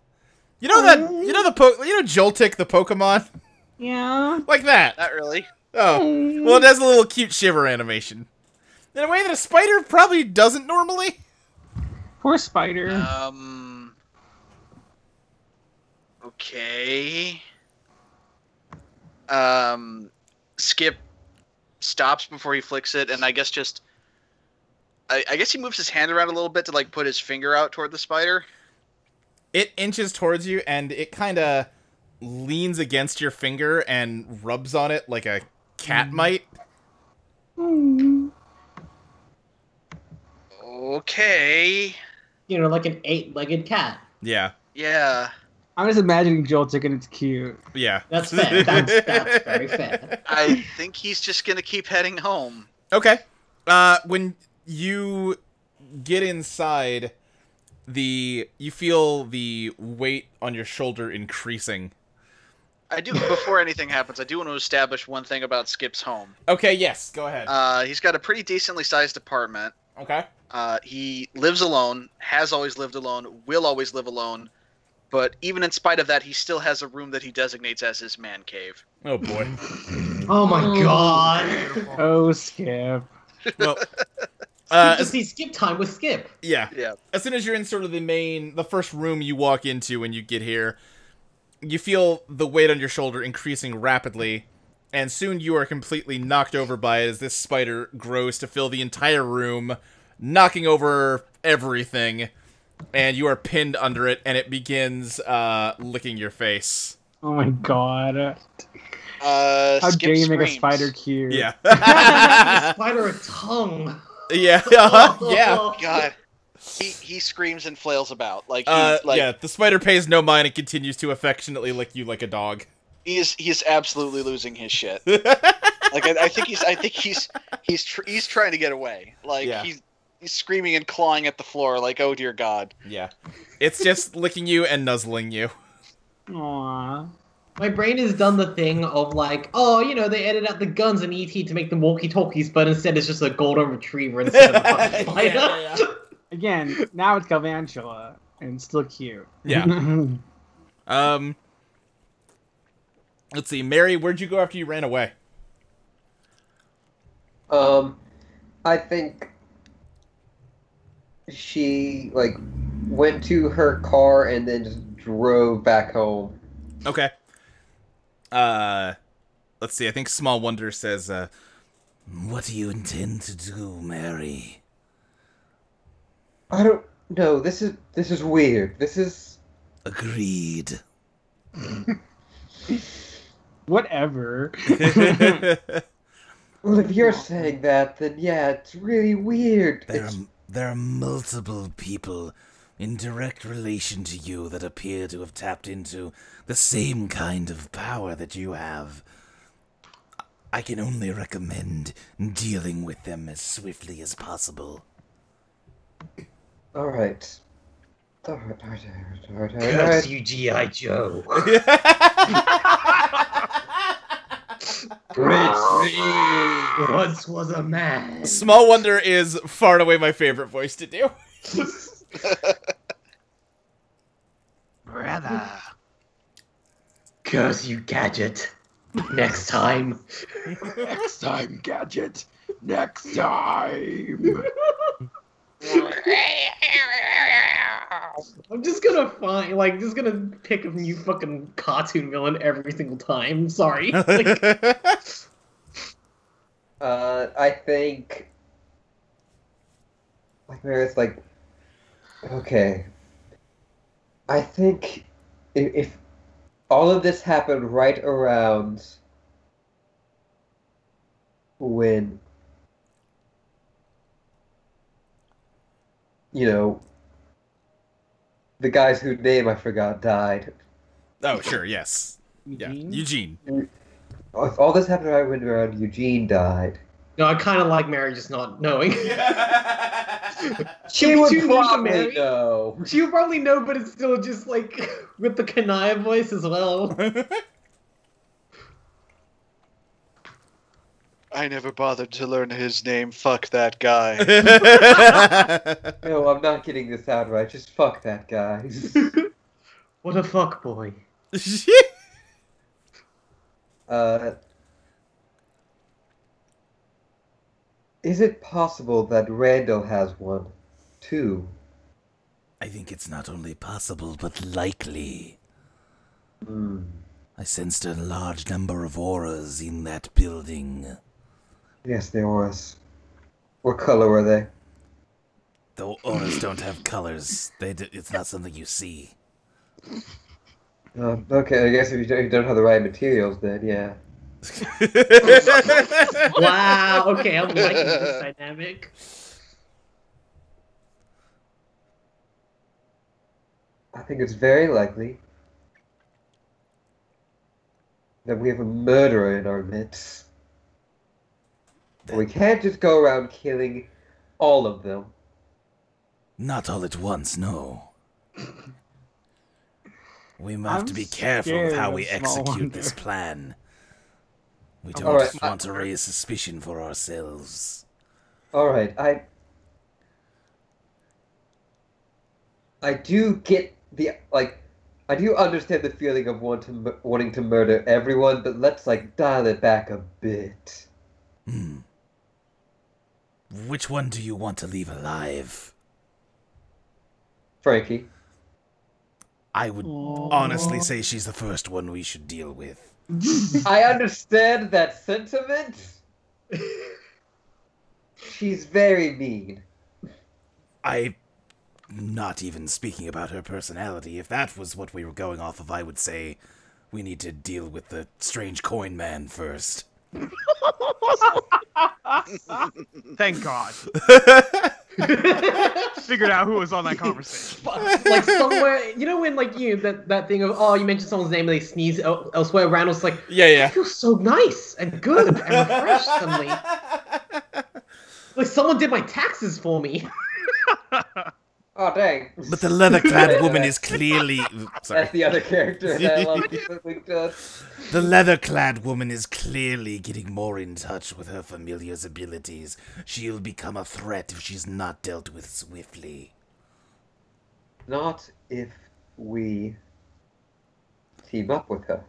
Speaker 1: You know that? You know Joltik, the Pokemon?
Speaker 3: Yeah.
Speaker 1: Like that.
Speaker 5: Not really.
Speaker 1: Oh. Well, it has a little cute shiver animation. In a way that a spider probably doesn't normally.
Speaker 3: Poor spider.
Speaker 5: Okay. Skip stops before he flicks it, and I guess just... I guess he moves his hand around a little bit to, like, put his finger out toward the spider.
Speaker 1: It inches towards you, and it kind of leans against your finger and rubs on it like a cat might.
Speaker 5: Okay.
Speaker 7: You know, like an 8-legged cat.
Speaker 1: Yeah.
Speaker 5: Yeah.
Speaker 3: I'm just imagining Joltik and it's cute.
Speaker 1: Yeah.
Speaker 7: That's fair. That's very fair.
Speaker 5: I think he's just gonna keep heading home.
Speaker 1: Okay. When you get inside, you feel the weight on your shoulder increasing.
Speaker 5: I do, before anything happens, I do want to establish one thing about Skip's home.
Speaker 1: Okay, yes, go ahead.
Speaker 5: He's got a pretty decently sized apartment.
Speaker 1: Okay.
Speaker 5: He lives alone, has always lived alone, will always live alone, but even in spite of that, he still has a room that he designates as his man cave.
Speaker 1: Oh, boy.
Speaker 7: Oh my god.
Speaker 3: Oh, Skip.
Speaker 1: Well,
Speaker 7: Just see Skip time with Skip.
Speaker 1: yeah.
Speaker 5: Yeah.
Speaker 1: As soon as you're in sort of the first room you walk into when you get here, you feel the weight on your shoulder increasing rapidly, and soon you are completely knocked over by it as this spider grows to fill the entire room, knocking over everything, and you are pinned under it, and it begins licking your face.
Speaker 3: Oh my god. How
Speaker 5: Skip
Speaker 3: dare you make a
Speaker 5: screams.
Speaker 3: spider cute?
Speaker 1: Yeah.
Speaker 7: Spider a tongue.
Speaker 1: Yeah. Yeah.
Speaker 5: God. He screams and flails about.
Speaker 1: Yeah, the spider pays no mind and continues to affectionately lick you like a dog.
Speaker 5: He's absolutely losing his shit. I think he's trying to get away.
Speaker 1: Yeah.
Speaker 5: He's screaming and clawing at the floor like, oh dear God.
Speaker 1: Yeah. It's just licking you and nuzzling you.
Speaker 3: Aww.
Speaker 7: My brain has done the thing of like, oh, you know, they edited out the guns in ET to make them walkie-talkies, but instead it's just a golden retriever instead of a fucking spider.
Speaker 1: Yeah.
Speaker 3: Again, now it's Galvantula, and still cute.
Speaker 1: Yeah. Let's see, Mary, where'd you go after you ran away?
Speaker 6: I think she, like, went to her car and then just drove back home.
Speaker 1: Okay. Let's see, I think Small Wonder says,
Speaker 8: What do you intend to do, Mary?
Speaker 6: I don't know. This is weird. This is...
Speaker 8: Agreed.
Speaker 3: Whatever.
Speaker 6: Well, if you're saying that, then yeah, it's really weird.
Speaker 8: There are multiple people in direct relation to you that appear to have tapped into the same kind of power that you have. I can only recommend dealing with them as swiftly as possible.
Speaker 6: Alright.
Speaker 7: Curse you, G.I. Joe. Once was a man.
Speaker 1: Small Wonder is far and away my favorite voice to do.
Speaker 3: Brother.
Speaker 7: Curse you, Gadget. Next time.
Speaker 3: Next time, Gadget. Next time.
Speaker 7: I'm just gonna just gonna pick a new fucking cartoon villain every single time. Sorry.
Speaker 6: I think... Like, Mary's like... Okay. I think if all of this happened right around when, you know, the guys whose name I forgot died.
Speaker 1: Oh, sure, yes. Yeah, Eugene.
Speaker 6: If all this happened right when around Eugene died.
Speaker 7: No, I kind of like Mary just not knowing.
Speaker 6: She would probably know.
Speaker 7: She would probably know, but it's still just like with the Kanaya voice as well.
Speaker 5: I never bothered to learn his name. Fuck that guy.
Speaker 6: No, I'm not getting this out right. Just fuck that guy.
Speaker 7: What a fuck boy.
Speaker 6: Is it possible that Randall has one, too?
Speaker 8: I think it's not only possible, but likely. I sensed a large number of auras in that building.
Speaker 6: Yes, the auras. What color were they?
Speaker 8: The auras don't have colors. It's not something you see.
Speaker 6: Okay, I guess if you don't have the right materials, then yeah.
Speaker 7: Wow. Okay, I'm liking this dynamic.
Speaker 6: I think it's very likely that we have a murderer in our midst. We can't just go around killing all of them.
Speaker 8: Not all at once, no. We have to be careful with how we execute this plan. We don't just want to raise suspicion for ourselves.
Speaker 6: Alright, I do get the, I do understand the feeling of wanting to murder everyone, but let's, dial it back a bit.
Speaker 8: Which one do you want to leave alive?
Speaker 6: Frankie.
Speaker 8: I would honestly say she's the first one we should deal with.
Speaker 6: I understand that sentiment. She's very mean.
Speaker 8: I'm not even speaking about her personality. If that was what we were going off of, I would say we need to deal with the strange coin man first.
Speaker 2: Thank God. Figured out who was on that conversation.
Speaker 7: Like somewhere, you know when that thing of you mentioned someone's name and they sneeze elsewhere. Randall's like,
Speaker 1: yeah.
Speaker 7: I feel so nice and good and refreshed suddenly. Like someone did my taxes for me.
Speaker 6: Oh dang!
Speaker 8: But the leather-clad woman is clearly. Sorry.
Speaker 6: That's the other character that I love.
Speaker 8: The leather-clad woman is clearly getting more in touch with her familiar's abilities. She'll become a threat if she's not dealt with swiftly.
Speaker 6: Not if we team up with her.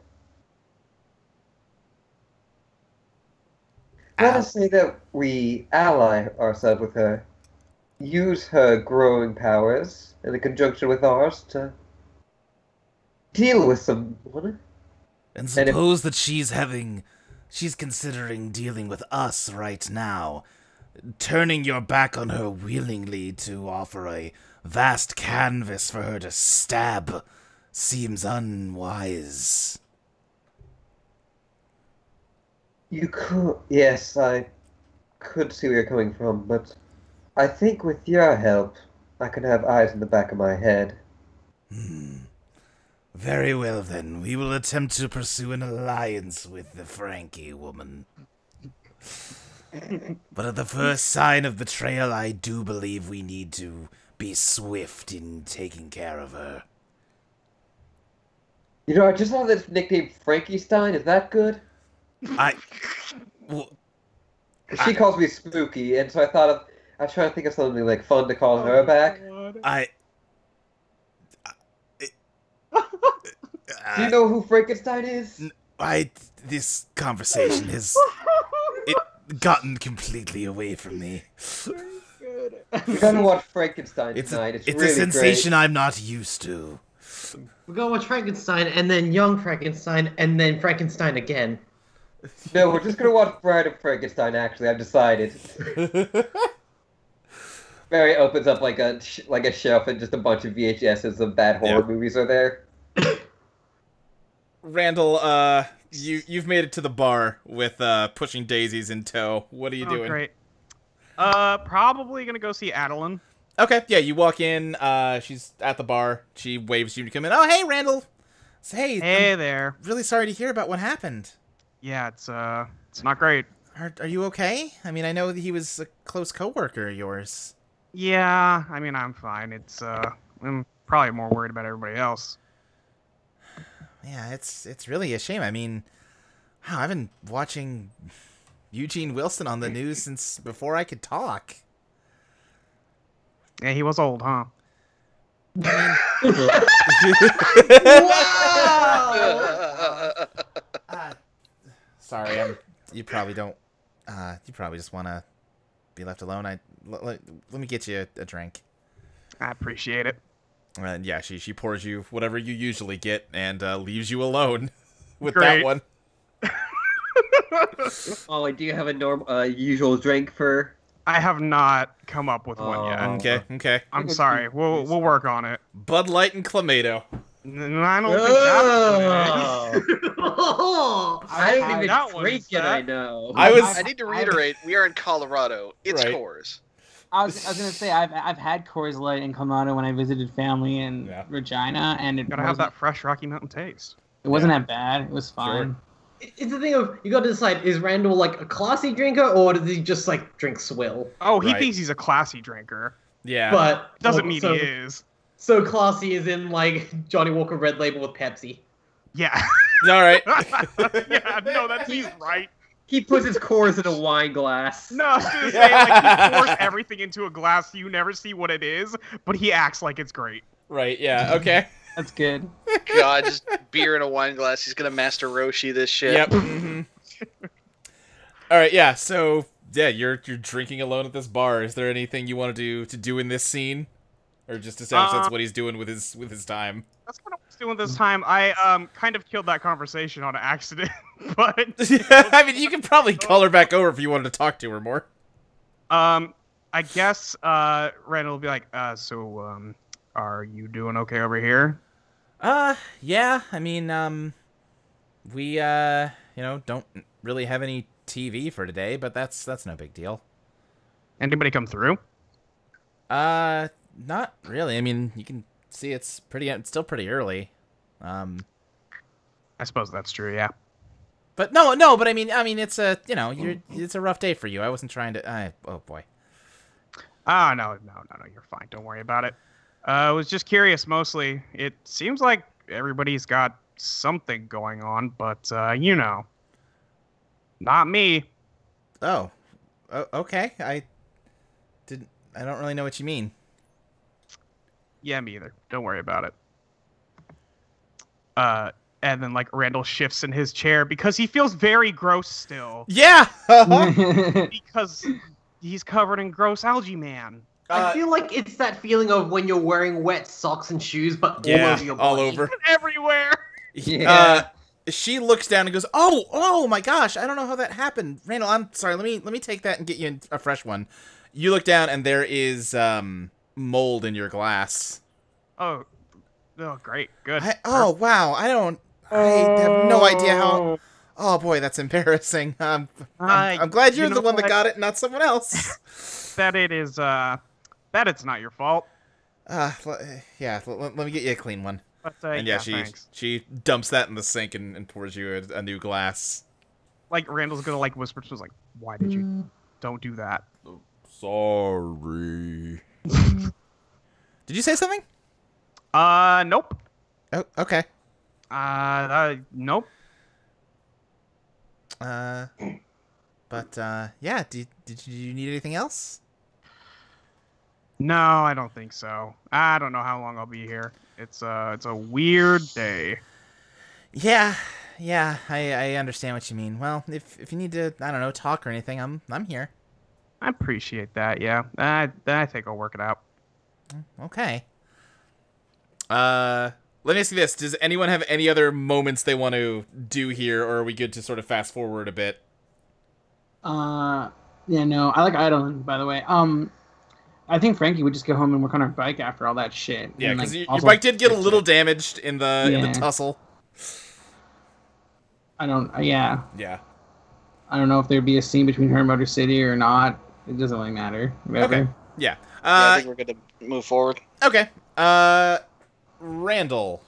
Speaker 6: Let us say that we ally ourselves with her. Use her growing powers in conjunction with ours to deal with someone.
Speaker 8: And suppose that she's considering dealing with us right now. Turning your back on her willingly to offer a vast canvas for her to stab seems unwise.
Speaker 6: You could, yes, I could see where you're coming from, but I think with your help, I could have eyes in the back of my head.
Speaker 8: Very well then, we will attempt to pursue an alliance with the Frankie woman. But at the first sign of betrayal, I do believe we need to be swift in taking care of her.
Speaker 6: You know, I just have this nickname Frankenstein, is that good? She calls me Spooky, and so I was trying to think of something fun to call her back. Do you know who Frankenstein is?
Speaker 8: This conversation has gotten completely away from me.
Speaker 6: We're gonna watch Frankenstein tonight. It's really
Speaker 8: a sensation
Speaker 6: great.
Speaker 8: I'm not used to.
Speaker 7: We're gonna watch Frankenstein, and then Young Frankenstein, and then Frankenstein again.
Speaker 6: No, we're just gonna watch Bride of Frankenstein. Actually, I've decided. Mary opens up like a shelf, and just a bunch of VHSs of bad horror movies are there.
Speaker 1: Randall, you've made it to the bar with Pushing Daisies in tow. What are you doing?
Speaker 2: Great. Probably gonna go see Adeline.
Speaker 1: Okay, yeah, you walk in. She's at the bar. She waves you to come in. Oh, hey, Randall.
Speaker 2: Hey there.
Speaker 1: Really sorry to hear about what happened.
Speaker 2: Yeah, it's not great.
Speaker 1: Are you okay? I mean, I know that he was a close coworker of yours.
Speaker 2: Yeah, I mean, I'm fine. I'm probably more worried about everybody else.
Speaker 1: Yeah, it's really a shame. I mean, wow, I've been watching Eugene Wilson on the news since before I could talk.
Speaker 2: Yeah, he was old, huh?
Speaker 1: Sorry, you probably don't. You probably just want to be left alone. Let me get you a drink.
Speaker 2: I appreciate it.
Speaker 1: And yeah, she pours you whatever you usually get and leaves you alone with
Speaker 2: Great.
Speaker 1: that one.
Speaker 6: Oh, do you have a usual drink for?
Speaker 2: I have not come up with one yet.
Speaker 1: Okay.
Speaker 2: I'm sorry. We'll work on it.
Speaker 1: Bud Light and Clamato.
Speaker 2: I don't think that's what it is.
Speaker 7: I don't even
Speaker 2: that one
Speaker 7: drink it,
Speaker 2: set.
Speaker 7: I know.
Speaker 5: I need to reiterate, we are in Colorado. It's
Speaker 1: Right.
Speaker 5: Coors.
Speaker 3: I was gonna say I've had Coors Light in Colorado when I visited family in Regina, and it
Speaker 2: Gotta have that fresh Rocky Mountain taste.
Speaker 3: It wasn't that bad. It was fine.
Speaker 7: It's the thing of, you gotta decide, is Randall like a classy drinker, or does he just like drink swill?
Speaker 2: Oh, he thinks he's a classy drinker.
Speaker 1: Yeah.
Speaker 7: But
Speaker 2: Doesn't mean he is.
Speaker 7: So classy is in like Johnny Walker Red Label with Pepsi.
Speaker 2: Yeah.
Speaker 1: All right.
Speaker 2: Yeah, no, he's right.
Speaker 7: He puts his Coors in a wine glass.
Speaker 2: No, I was gonna say, like, he pours everything into a glass, so you never see what it is, but he acts like it's great.
Speaker 1: Right, yeah, okay.
Speaker 3: That's good.
Speaker 5: God, just beer in a wine glass. He's gonna Master Roshi this shit.
Speaker 1: Yep. Mm-hmm. All right, yeah. So yeah, you're drinking alone at this bar. Is there anything you want to do in this scene, or just establish that's what he's doing with his time?
Speaker 2: That's kind of what he's doing this time. I kind of killed that conversation on accident, but
Speaker 1: I mean, you can probably call her back over if you wanted to talk to her more.
Speaker 2: I guess Randall will be like, so are you doing okay over here?
Speaker 1: Yeah. I mean, we don't really have any TV for today, but that's no big deal.
Speaker 2: Anybody come through?
Speaker 1: Not really. I mean, you can see it's still pretty early.
Speaker 2: I suppose that's true, yeah.
Speaker 1: But no, but I mean, it's it's a rough day for you. I wasn't trying to. Oh boy.
Speaker 2: No, you're fine. Don't worry about it. I was just curious, mostly. It seems like everybody's got something going on, but not me.
Speaker 1: Oh, okay. I don't really know what you mean.
Speaker 2: Yeah, me either. Don't worry about it. And then, like, Randall shifts in his chair because he feels very gross still.
Speaker 1: Yeah!
Speaker 2: Because he's covered in gross algae man.
Speaker 7: I feel like it's that feeling of when you're wearing wet socks and shoes, but all over your body.
Speaker 1: all over.
Speaker 2: Everywhere!
Speaker 7: Yeah.
Speaker 1: She looks down and goes, oh my gosh, I don't know how that happened. Randall, I'm sorry, let me take that and get you a fresh one. You look down and there is mold in your glass.
Speaker 2: Oh, great. Good.
Speaker 1: Wow, I have no idea how. Oh boy, that's embarrassing. I'm glad you're the one that got it, not someone else.
Speaker 2: That it's not your fault.
Speaker 1: Yeah, let me get you a clean one.
Speaker 2: But,
Speaker 1: and she dumps that in the sink and pours you a new glass.
Speaker 2: Like, Randall's gonna, like, whisper to us, like, why did you? Don't do that.
Speaker 1: Sorry. Did you say something?
Speaker 2: Nope.
Speaker 1: Oh, okay.
Speaker 2: Nope.
Speaker 1: But, yeah, did you need anything else?
Speaker 2: No, I don't think so. I don't know how long I'll be here. It's a weird day.
Speaker 1: Yeah, I understand what you mean. Well, if you need to, I don't know, talk or anything, I'm here.
Speaker 2: I appreciate that, yeah. I think I'll work it out.
Speaker 1: Okay. Let me ask you this. Does anyone have any other moments they want to do here, or are we good to sort of fast forward a bit?
Speaker 3: Yeah, no, I like idling, by the way. I think Frankie would just go home and work on her bike after all that shit.
Speaker 1: Yeah, because your bike did get a little damaged in the tussle.
Speaker 3: Yeah. I don't know if there'd be a scene between her and Motor City or not. It doesn't really matter. Whatever.
Speaker 1: Okay. Yeah.
Speaker 5: I think we're good to move forward.
Speaker 1: Okay. Randall,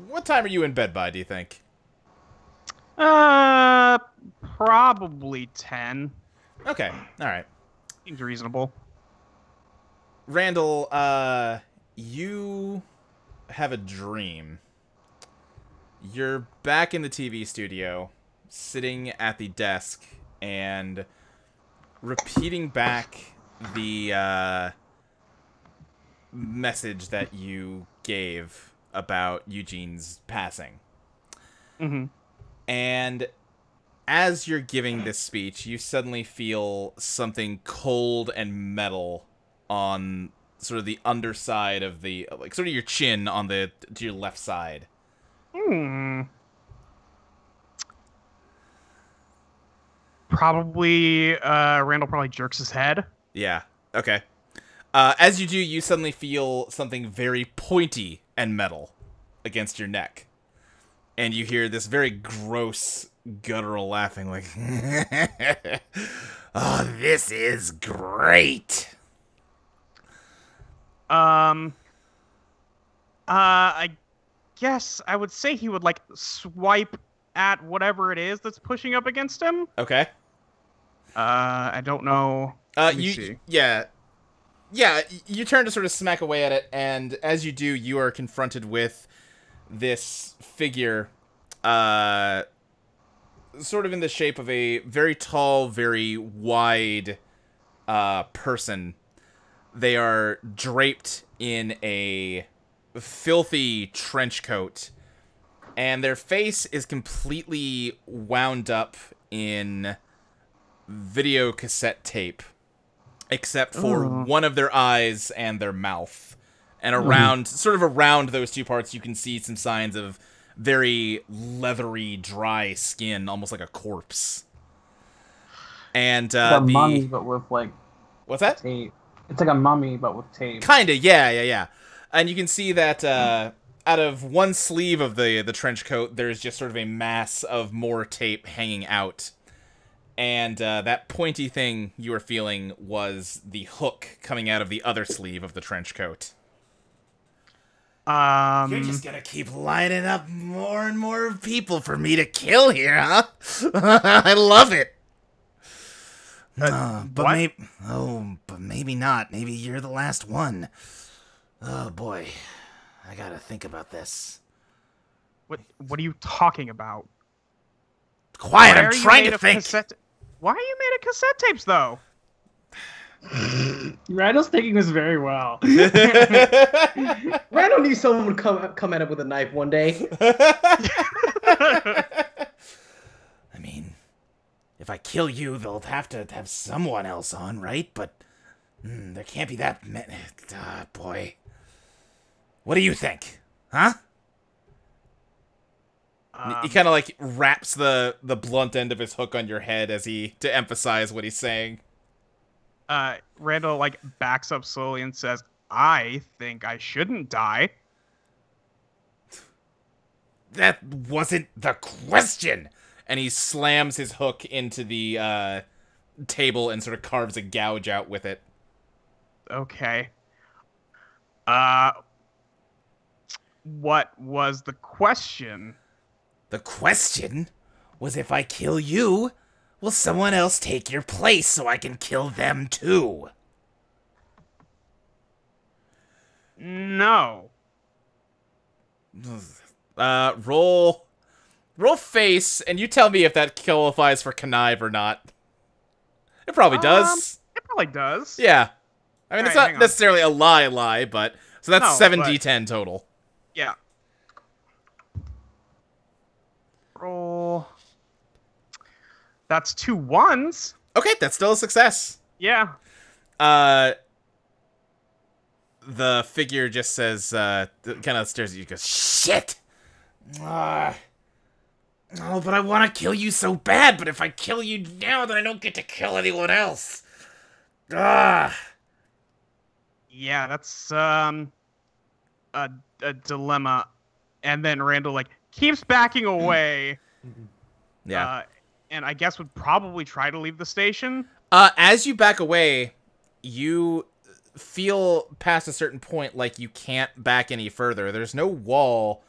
Speaker 1: what time are you in bed by, do you think?
Speaker 2: Probably 10.
Speaker 1: Okay. All right.
Speaker 2: Seems reasonable.
Speaker 1: Randall, you have a dream. You're back in the TV studio, sitting at the desk, and repeating back the message that you gave about Eugene's passing.
Speaker 2: Mm-hmm.
Speaker 1: And as you're giving this speech, you suddenly feel something cold and metal on sort of the underside of the, like, sort of your chin on to your left side.
Speaker 2: Probably, Randall probably jerks his head.
Speaker 1: Yeah, okay. As you do, you suddenly feel something very pointy and metal against your neck. And you hear this very gross, guttural laughing, like, oh, this is great.
Speaker 2: I guess I would say he would, like, swipe at whatever it is that's pushing up against him.
Speaker 1: Okay.
Speaker 2: I don't know.
Speaker 1: Yeah, you turn to sort of smack away at it, and as you do, you are confronted with this figure, sort of in the shape of a very tall, very wide person. They are draped in a filthy trench coat, and their face is completely wound up in video cassette tape, except for one of their eyes and their mouth. And around, sort of around those two parts, you can see some signs of very leathery, dry skin, almost like a corpse. And
Speaker 3: a mummy, but with like
Speaker 1: what's that?
Speaker 3: Tape. It's like a mummy, but with tape.
Speaker 1: Kinda, yeah. And you can see that out of one sleeve of the trench coat, there's just sort of a mass of more tape hanging out. And that pointy thing you were feeling was the hook coming out of the other sleeve of the trench coat.
Speaker 8: You're just gonna keep lining up more and more people for me to kill here, huh? I love it. But maybe not. Maybe you're the last one. Oh boy, I gotta think about this.
Speaker 2: What are you talking about?
Speaker 8: Quiet, I'm trying to think.
Speaker 2: Why are you made of cassette tapes, though?
Speaker 3: Randall's thinking this very well.
Speaker 7: Randall knew someone would come at him with a knife one day.
Speaker 8: I mean, if I kill you, they'll have to have someone else on, right? But there can't be that many. Boy. What do you think? Huh?
Speaker 1: He kind of like wraps the blunt end of his hook on your head to emphasize what he's saying.
Speaker 2: Randall like backs up slowly and says, "I think I shouldn't die."
Speaker 8: That wasn't the question.
Speaker 1: And he slams his hook into the table and sort of carves a gouge out with it.
Speaker 2: Okay. What was the question?
Speaker 8: The question was, if I kill you, will someone else take your place so I can kill them too?
Speaker 2: No.
Speaker 1: Roll face, and you tell me if that qualifies for connive or not. It probably does.
Speaker 2: It probably does.
Speaker 1: Yeah. I mean, it's not necessarily a lie, but... So that's 7d10 total.
Speaker 2: Yeah. Roll. That's 2 1s.
Speaker 1: Okay, that's still a success.
Speaker 2: Yeah.
Speaker 1: The figure just says, kind of stares at you, goes, shit!
Speaker 8: Oh, but I want to kill you so bad, but if I kill you now, then I don't get to kill anyone else.
Speaker 2: Yeah, that's, a dilemma. And then Randall, like, keeps backing away.
Speaker 1: Yeah.
Speaker 2: And I guess would probably try to leave the station.
Speaker 1: As you back away, you feel past a certain point like you can't back any further. There's no wall,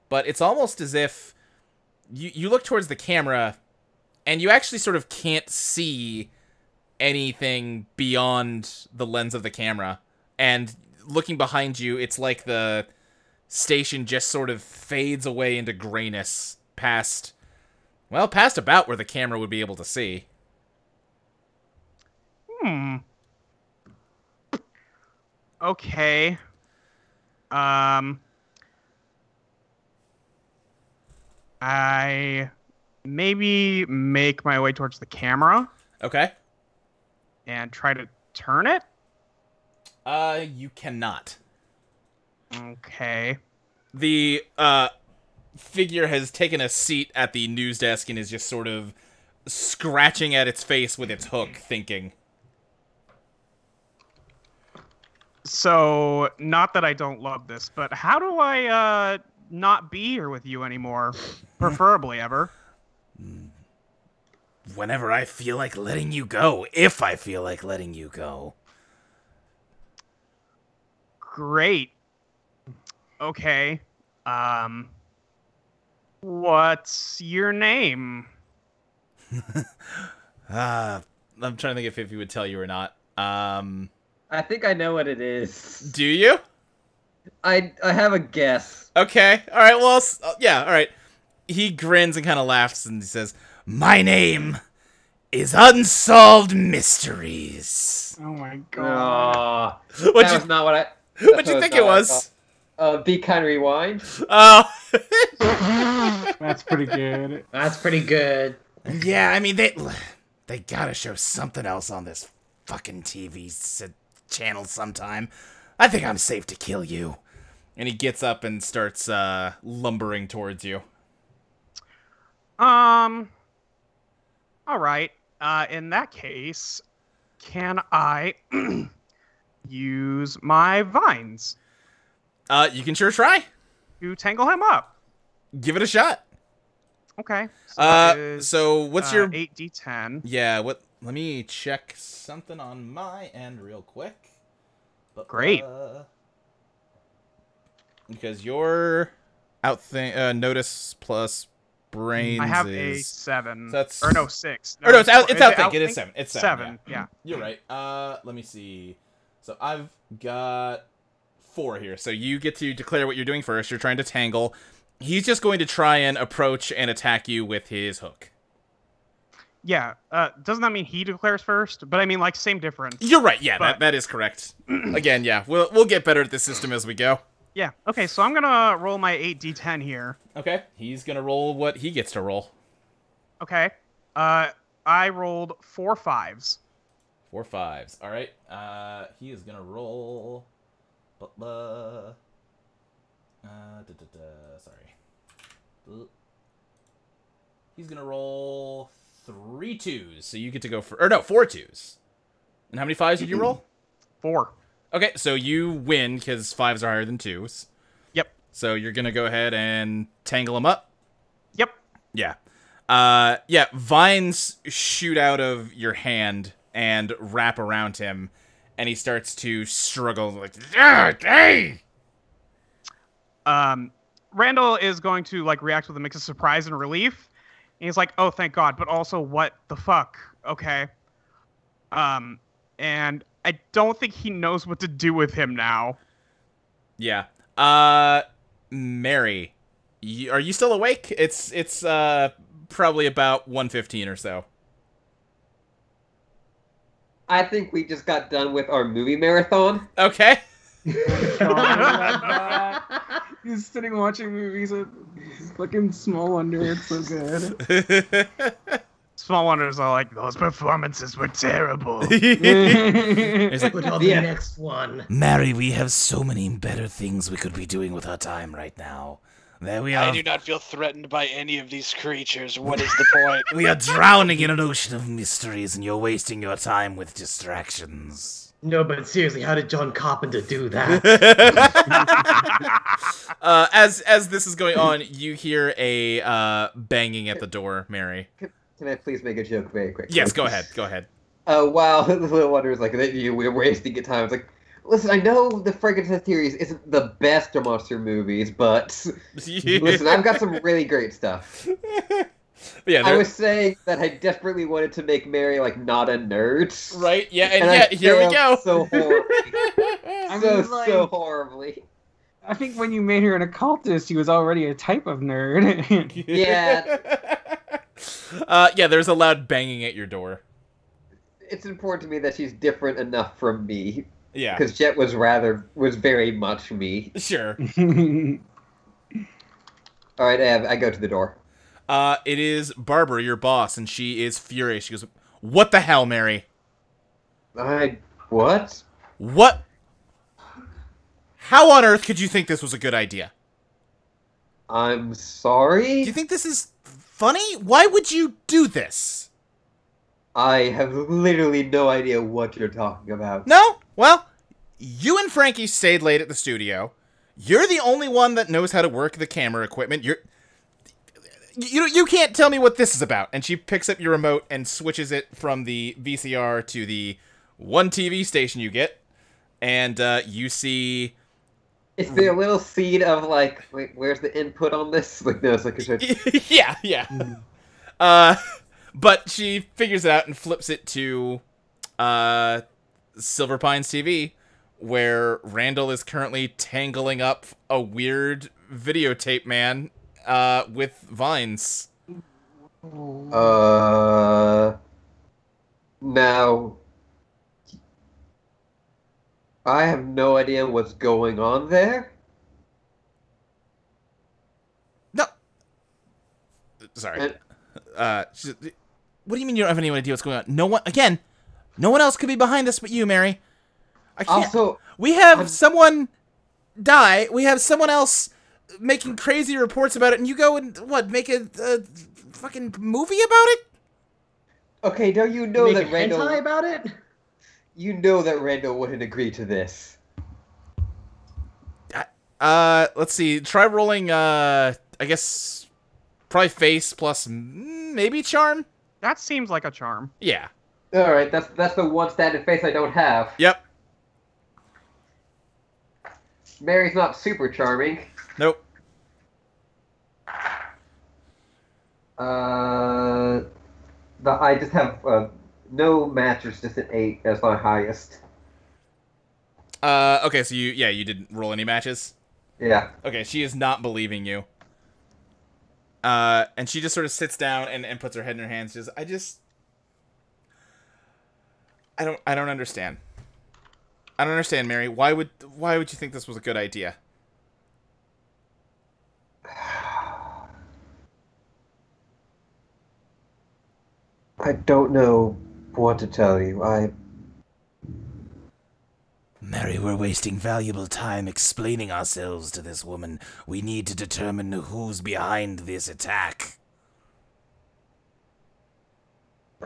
Speaker 1: but it's almost as if you look towards the camera and you actually sort of can't see anything beyond the lens of the camera. And looking behind you, it's like the station just sort of fades away into grayness past about where the camera would be able to see.
Speaker 2: Okay. I maybe make my way towards the camera.
Speaker 1: Okay.
Speaker 2: And try to turn it?
Speaker 1: You cannot.
Speaker 2: Okay.
Speaker 1: The, figure has taken a seat at the news desk and is just sort of scratching at its face with its hook, thinking.
Speaker 2: So, not that I don't love this, but how do I, not be here with you anymore, preferably ever.
Speaker 8: Whenever I feel like letting you go, if I feel like letting you go.
Speaker 2: Great. Okay. What's your name?
Speaker 1: I'm trying to think if he would tell you or not.
Speaker 6: I think I know what it is.
Speaker 1: Do you?
Speaker 6: I have a guess.
Speaker 1: Okay. All right. Well, yeah. All right. He grins and kind of laughs and he says, "My name is Unsolved Mysteries."
Speaker 3: Oh my god.
Speaker 6: That was not what I.
Speaker 1: What'd you think it was?
Speaker 6: Be Kind Rewind.
Speaker 1: Oh.
Speaker 3: That's pretty good.
Speaker 4: That's pretty good.
Speaker 8: Yeah, I mean, they gotta show something else on this fucking TV channel sometime. I think I'm safe to kill you.
Speaker 1: And he gets up and starts lumbering towards you.
Speaker 2: All right. In that case, can I use my vines
Speaker 1: You can sure try.
Speaker 2: to tangle him up?
Speaker 1: Give it a shot.
Speaker 2: Okay. So that is,
Speaker 1: So what's your
Speaker 2: 8d10?
Speaker 1: Yeah, what? Let me check something on my end real quick.
Speaker 2: Great.
Speaker 1: Because your notice plus brains
Speaker 2: I have
Speaker 1: is...
Speaker 2: a 7.
Speaker 1: So that's...
Speaker 2: Or no, 6.
Speaker 1: Or no, it's
Speaker 2: is it
Speaker 1: outthink. It is 7. It's 7.
Speaker 2: 7, yeah.
Speaker 1: You're right. Let me see. So I've got 4 here. So you get to declare what you're doing first. You're trying to tangle. He's just going to try and approach and attack you with his hook.
Speaker 2: Yeah. Doesn't that mean he declares first? But I mean, like, same difference.
Speaker 1: You're right. Yeah,
Speaker 2: But-
Speaker 1: that is correct. Again, yeah, we'll get better at this system as we go.
Speaker 2: Yeah. Okay, so I'm gonna roll my 8d10 here.
Speaker 1: Okay, he's gonna roll what he gets to roll.
Speaker 2: Okay. I rolled 4 5s.
Speaker 1: 4 5s. All right. He is gonna roll. Sorry. He's gonna roll 3 2s. So you get to go for, or no, 4 2s. And how many 5s did you roll?
Speaker 2: 4.
Speaker 1: Okay, so you win because 5s are higher than 2s.
Speaker 2: Yep.
Speaker 1: So you're gonna go ahead and tangle him up.
Speaker 2: Yep.
Speaker 1: Yeah. Yeah, vines shoot out of your hand and wrap around him, and he starts to struggle like, hey!
Speaker 2: Randall is going to, like, react with a mix of surprise and relief. And he's like, oh, thank God, but also, what the fuck? Okay. And I don't think he knows what to do with him now.
Speaker 1: Yeah. Mary, are you still awake? It's probably about 1:15 or so.
Speaker 6: I think we just got done with our movie marathon.
Speaker 1: Okay.
Speaker 3: He's sitting watching movies with fucking Small Wonder. It's so good.
Speaker 2: Small Wonders are like, those performances were terrible.
Speaker 1: He's like,
Speaker 4: Put on the next one.
Speaker 8: Mary, we have so many better things we could be doing with our time right now. There we are.
Speaker 5: I do not feel threatened by any of these creatures. What is the point?
Speaker 8: We are drowning in an ocean of mysteries, and you're wasting your time with distractions.
Speaker 4: No, but seriously, how did John Carpenter do that?
Speaker 1: As this is going on, you hear a banging at the door, Mary.
Speaker 6: Can I please make a joke very quickly?
Speaker 1: Yes, go ahead. Go ahead.
Speaker 6: Wow, the Little Wonder is like, we're wasting your time. It's like, listen, I know the Frankenstein series isn't the best of monster movies, but listen, I've got some really great stuff.
Speaker 1: Yeah,
Speaker 6: I was saying that I desperately wanted to make Mary, like, not a nerd.
Speaker 1: Right, yeah, and
Speaker 6: I
Speaker 1: here we go.
Speaker 6: So horribly. So
Speaker 3: mean,
Speaker 6: horribly.
Speaker 3: I think when you made her an occultist, he was already a type of nerd.
Speaker 6: Yeah.
Speaker 1: Yeah, there's a loud banging at your door.
Speaker 6: It's important to me that she's different enough from me.
Speaker 1: Yeah.
Speaker 6: Because Jet was very much me.
Speaker 1: Sure.
Speaker 6: Alright, I go to the door.
Speaker 1: It is Barbara, your boss, and she is furious. She goes, "What the hell, Mary?
Speaker 6: What?
Speaker 1: What? How on earth could you think this was a good idea?
Speaker 6: I'm sorry?
Speaker 1: Do you think this is funny? Why would you do this?"
Speaker 6: I have literally no idea what you're talking about.
Speaker 1: No? Well, you and Frankie stayed late at the studio. You're the only one that knows how to work the camera equipment. You can't tell me what this is about. And she picks up your remote and switches it from the VCR to the one TV station you get. And you see...
Speaker 6: Is there a little seed of, like, wait, where's the input on this? Like, no, it's like...
Speaker 1: yeah. But she figures it out and flips it to Silver Pines TV, where Randall is currently tangling up a weird videotape man with vines.
Speaker 6: Now, I have no idea what's going on there.
Speaker 1: No. Sorry.
Speaker 6: And,
Speaker 1: what do you mean you don't have any idea what's going on? No one else could be behind this but you, Mary. I can't.
Speaker 6: Also,
Speaker 1: we have someone die. We have someone else making crazy reports about it, and you go and, make a fucking movie about it?
Speaker 6: okay, now you know that Randall...
Speaker 7: hentai about it?
Speaker 6: You know that Randall wouldn't agree to this.
Speaker 1: Let's see. Try rolling, I guess, probably face plus maybe charm?
Speaker 2: That seems like a charm.
Speaker 1: Yeah.
Speaker 6: Alright, that's the one standard face I don't have.
Speaker 1: Yep.
Speaker 6: Mary's not super charming.
Speaker 1: Nope.
Speaker 6: I just have no matches, just an 8 as my highest.
Speaker 1: Okay, so you didn't roll any matches?
Speaker 6: Yeah.
Speaker 1: Okay, she is not believing you. And she just sort of sits down and puts her head in her hands. I don't understand. I don't understand, Mary. Why would you think this was a good idea?
Speaker 6: I don't know what to tell you.
Speaker 8: Mary, we're wasting valuable time explaining ourselves to this woman. We need to determine who's behind this attack.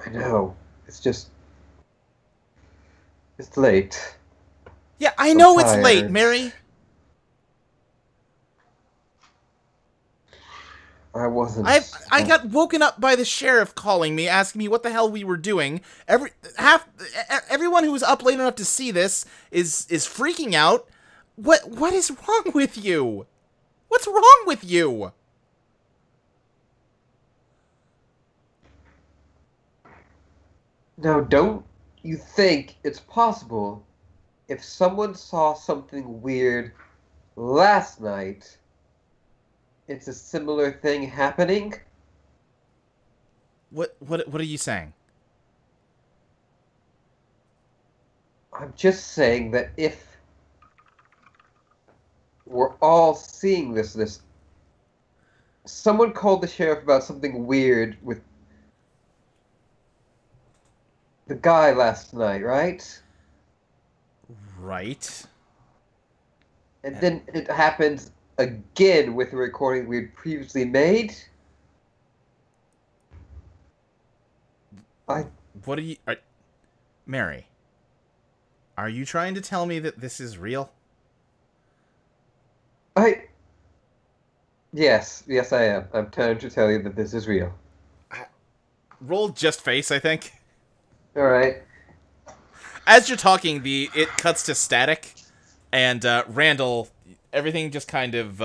Speaker 6: I know. It's just... It's late.
Speaker 1: Yeah, I know
Speaker 6: I'm
Speaker 1: it's late,
Speaker 6: tired.
Speaker 1: Mary.
Speaker 6: I wasn't...
Speaker 1: I got woken up by the sheriff calling me, asking me what the hell we were doing. Everyone who was up late enough to see this is freaking out. What is wrong with you? What's wrong with you?
Speaker 6: Now, don't you think it's possible if someone saw something weird last night, it's a similar thing happening?
Speaker 1: What are you saying?
Speaker 6: I'm just saying that if we're all seeing this someone called the sheriff about something weird with the guy last night, right?
Speaker 1: Right.
Speaker 6: And then it happened again with the recording we'd previously made.
Speaker 1: What are you... Mary, are you trying to tell me that this is real?
Speaker 6: Yes, I am. I'm trying to tell you that this is real.
Speaker 1: Roll just face, I think.
Speaker 6: Alright.
Speaker 1: As you're talking, it cuts to static, and Randall, everything just kind of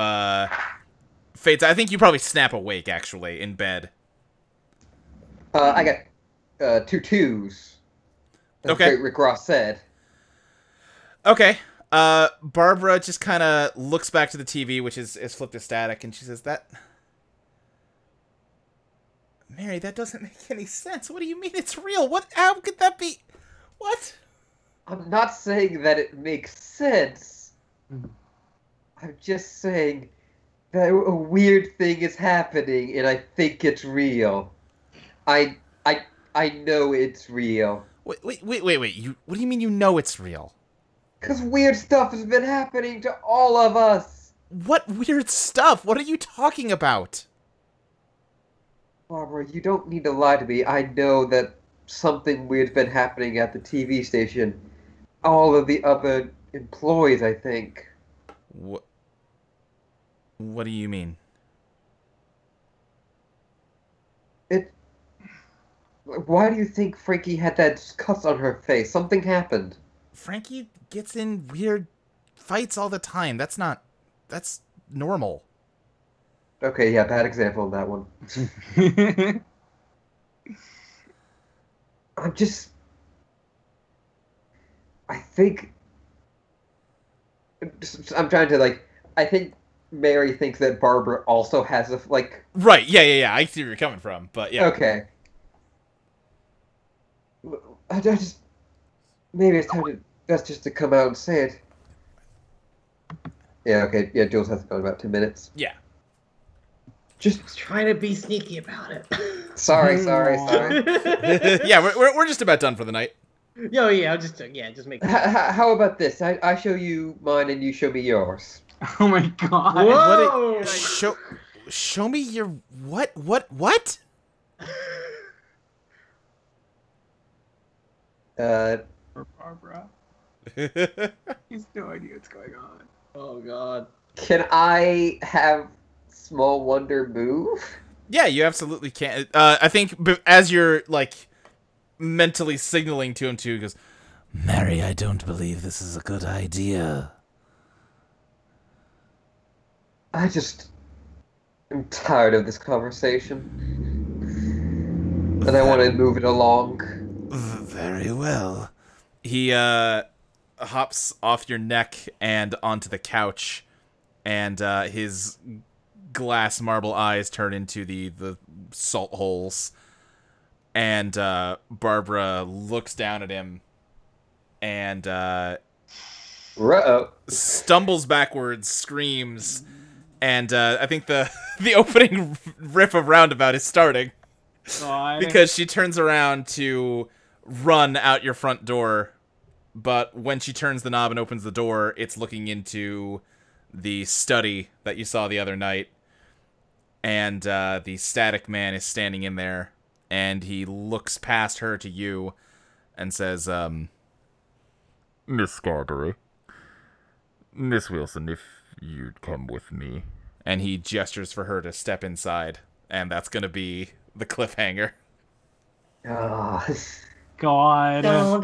Speaker 1: fades. I think you probably snap awake, actually, in bed.
Speaker 6: I got 2 2s. As
Speaker 1: Okay.
Speaker 6: Great Rick Ross said.
Speaker 1: Okay. Barbara just kind of looks back to the TV, which is flipped to static, and she says, Mary, that doesn't make any sense. What do you mean it's real? How could that be? What?
Speaker 6: I'm not saying that it makes sense. I'm just saying that a weird thing is happening, and I think it's real. I know it's real.
Speaker 1: Wait. What do you mean you know it's real?
Speaker 6: Because weird stuff has been happening to all of us.
Speaker 1: What weird stuff? What are you talking about?
Speaker 6: Barbara, you don't need to lie to me. I know that something weird's been happening at the TV station. All of the other employees, I think.
Speaker 1: What do you mean?
Speaker 6: Why do you think Frankie had that cuts on her face? Something happened.
Speaker 1: Frankie gets in weird fights all the time. That's normal.
Speaker 6: Okay, yeah, bad example of that one. I'm trying to, I think Mary thinks that Barbara also has a,
Speaker 1: Right, yeah. I see where you're coming from, but yeah.
Speaker 6: Okay. I just... Maybe it's time to... That's just to come out and say it. Yeah, okay. Yeah, Jules has to go in about 2 minutes.
Speaker 1: Yeah.
Speaker 7: Just trying to be sneaky about it.
Speaker 6: Sorry.
Speaker 1: Yeah, we're just about done for the night.
Speaker 7: Yo, yeah, just make.
Speaker 6: How about this? I show you mine and you show me yours.
Speaker 3: Oh my god.
Speaker 7: Whoa!
Speaker 1: Show me your what? What?
Speaker 3: For Barbara. He's no idea what's going on.
Speaker 7: Oh god.
Speaker 6: Can I have Small Wonder move?
Speaker 1: Yeah, you absolutely can. I think as you're mentally signaling to him too, he goes,
Speaker 8: Mary, I don't believe this is a good idea.
Speaker 6: I'm tired of this conversation. And I want to move it along.
Speaker 8: Very well.
Speaker 1: He hops off your neck and onto the couch, and his glass marble eyes turn into the salt holes. And Barbara looks down at him and stumbles backwards, screams, and I think the opening riff of Roundabout is starting.
Speaker 3: God.
Speaker 1: Because she turns around to run out your front door, but when she turns the knob and opens the door, it's looking into the study that you saw the other night, and the static man is standing in there, and he looks past her to you and says, Miss Scarborough, Miss Wilson, if you'd come with me. And he gestures for her to step inside, and that's gonna be the cliffhanger.
Speaker 6: Oh.
Speaker 3: God.
Speaker 1: And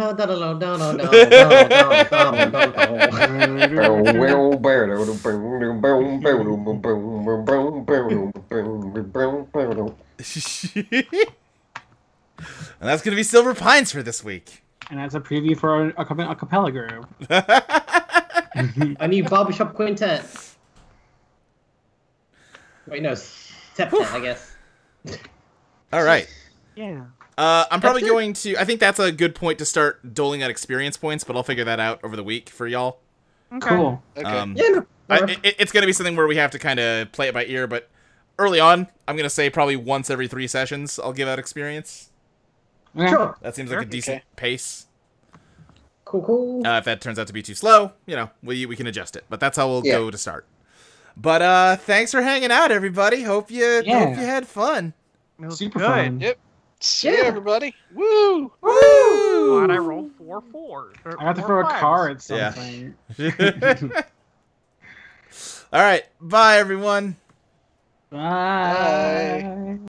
Speaker 1: that's gonna be Silver Pines for this week.
Speaker 3: And that's a preview for our upcoming acapella group.
Speaker 7: I need barbershop quintet. Wait, no, septet, I guess.
Speaker 1: All right.
Speaker 2: Yeah.
Speaker 1: I'm probably going to... I think that's a good point to start doling out experience points, but I'll figure that out over the week for y'all.
Speaker 2: Okay.
Speaker 3: Cool.
Speaker 5: Okay.
Speaker 1: It's going to be something where we have to kind of play it by ear, but early on, I'm going to say probably once every 3 sessions I'll give out experience.
Speaker 3: Okay.
Speaker 7: Sure.
Speaker 1: That seems like a decent pace.
Speaker 7: Cool.
Speaker 1: If that turns out to be too slow, we can adjust it. But that's how we'll go to start. But thanks for hanging out, everybody. Hope you had fun.
Speaker 2: It was
Speaker 3: Super
Speaker 2: good.
Speaker 3: fun.
Speaker 5: Yep. See you, everybody. Woo!
Speaker 1: Woo!
Speaker 2: Glad I rolled 4 4s.
Speaker 3: I have to throw a car at something.
Speaker 1: All right. Bye, everyone.
Speaker 3: Bye.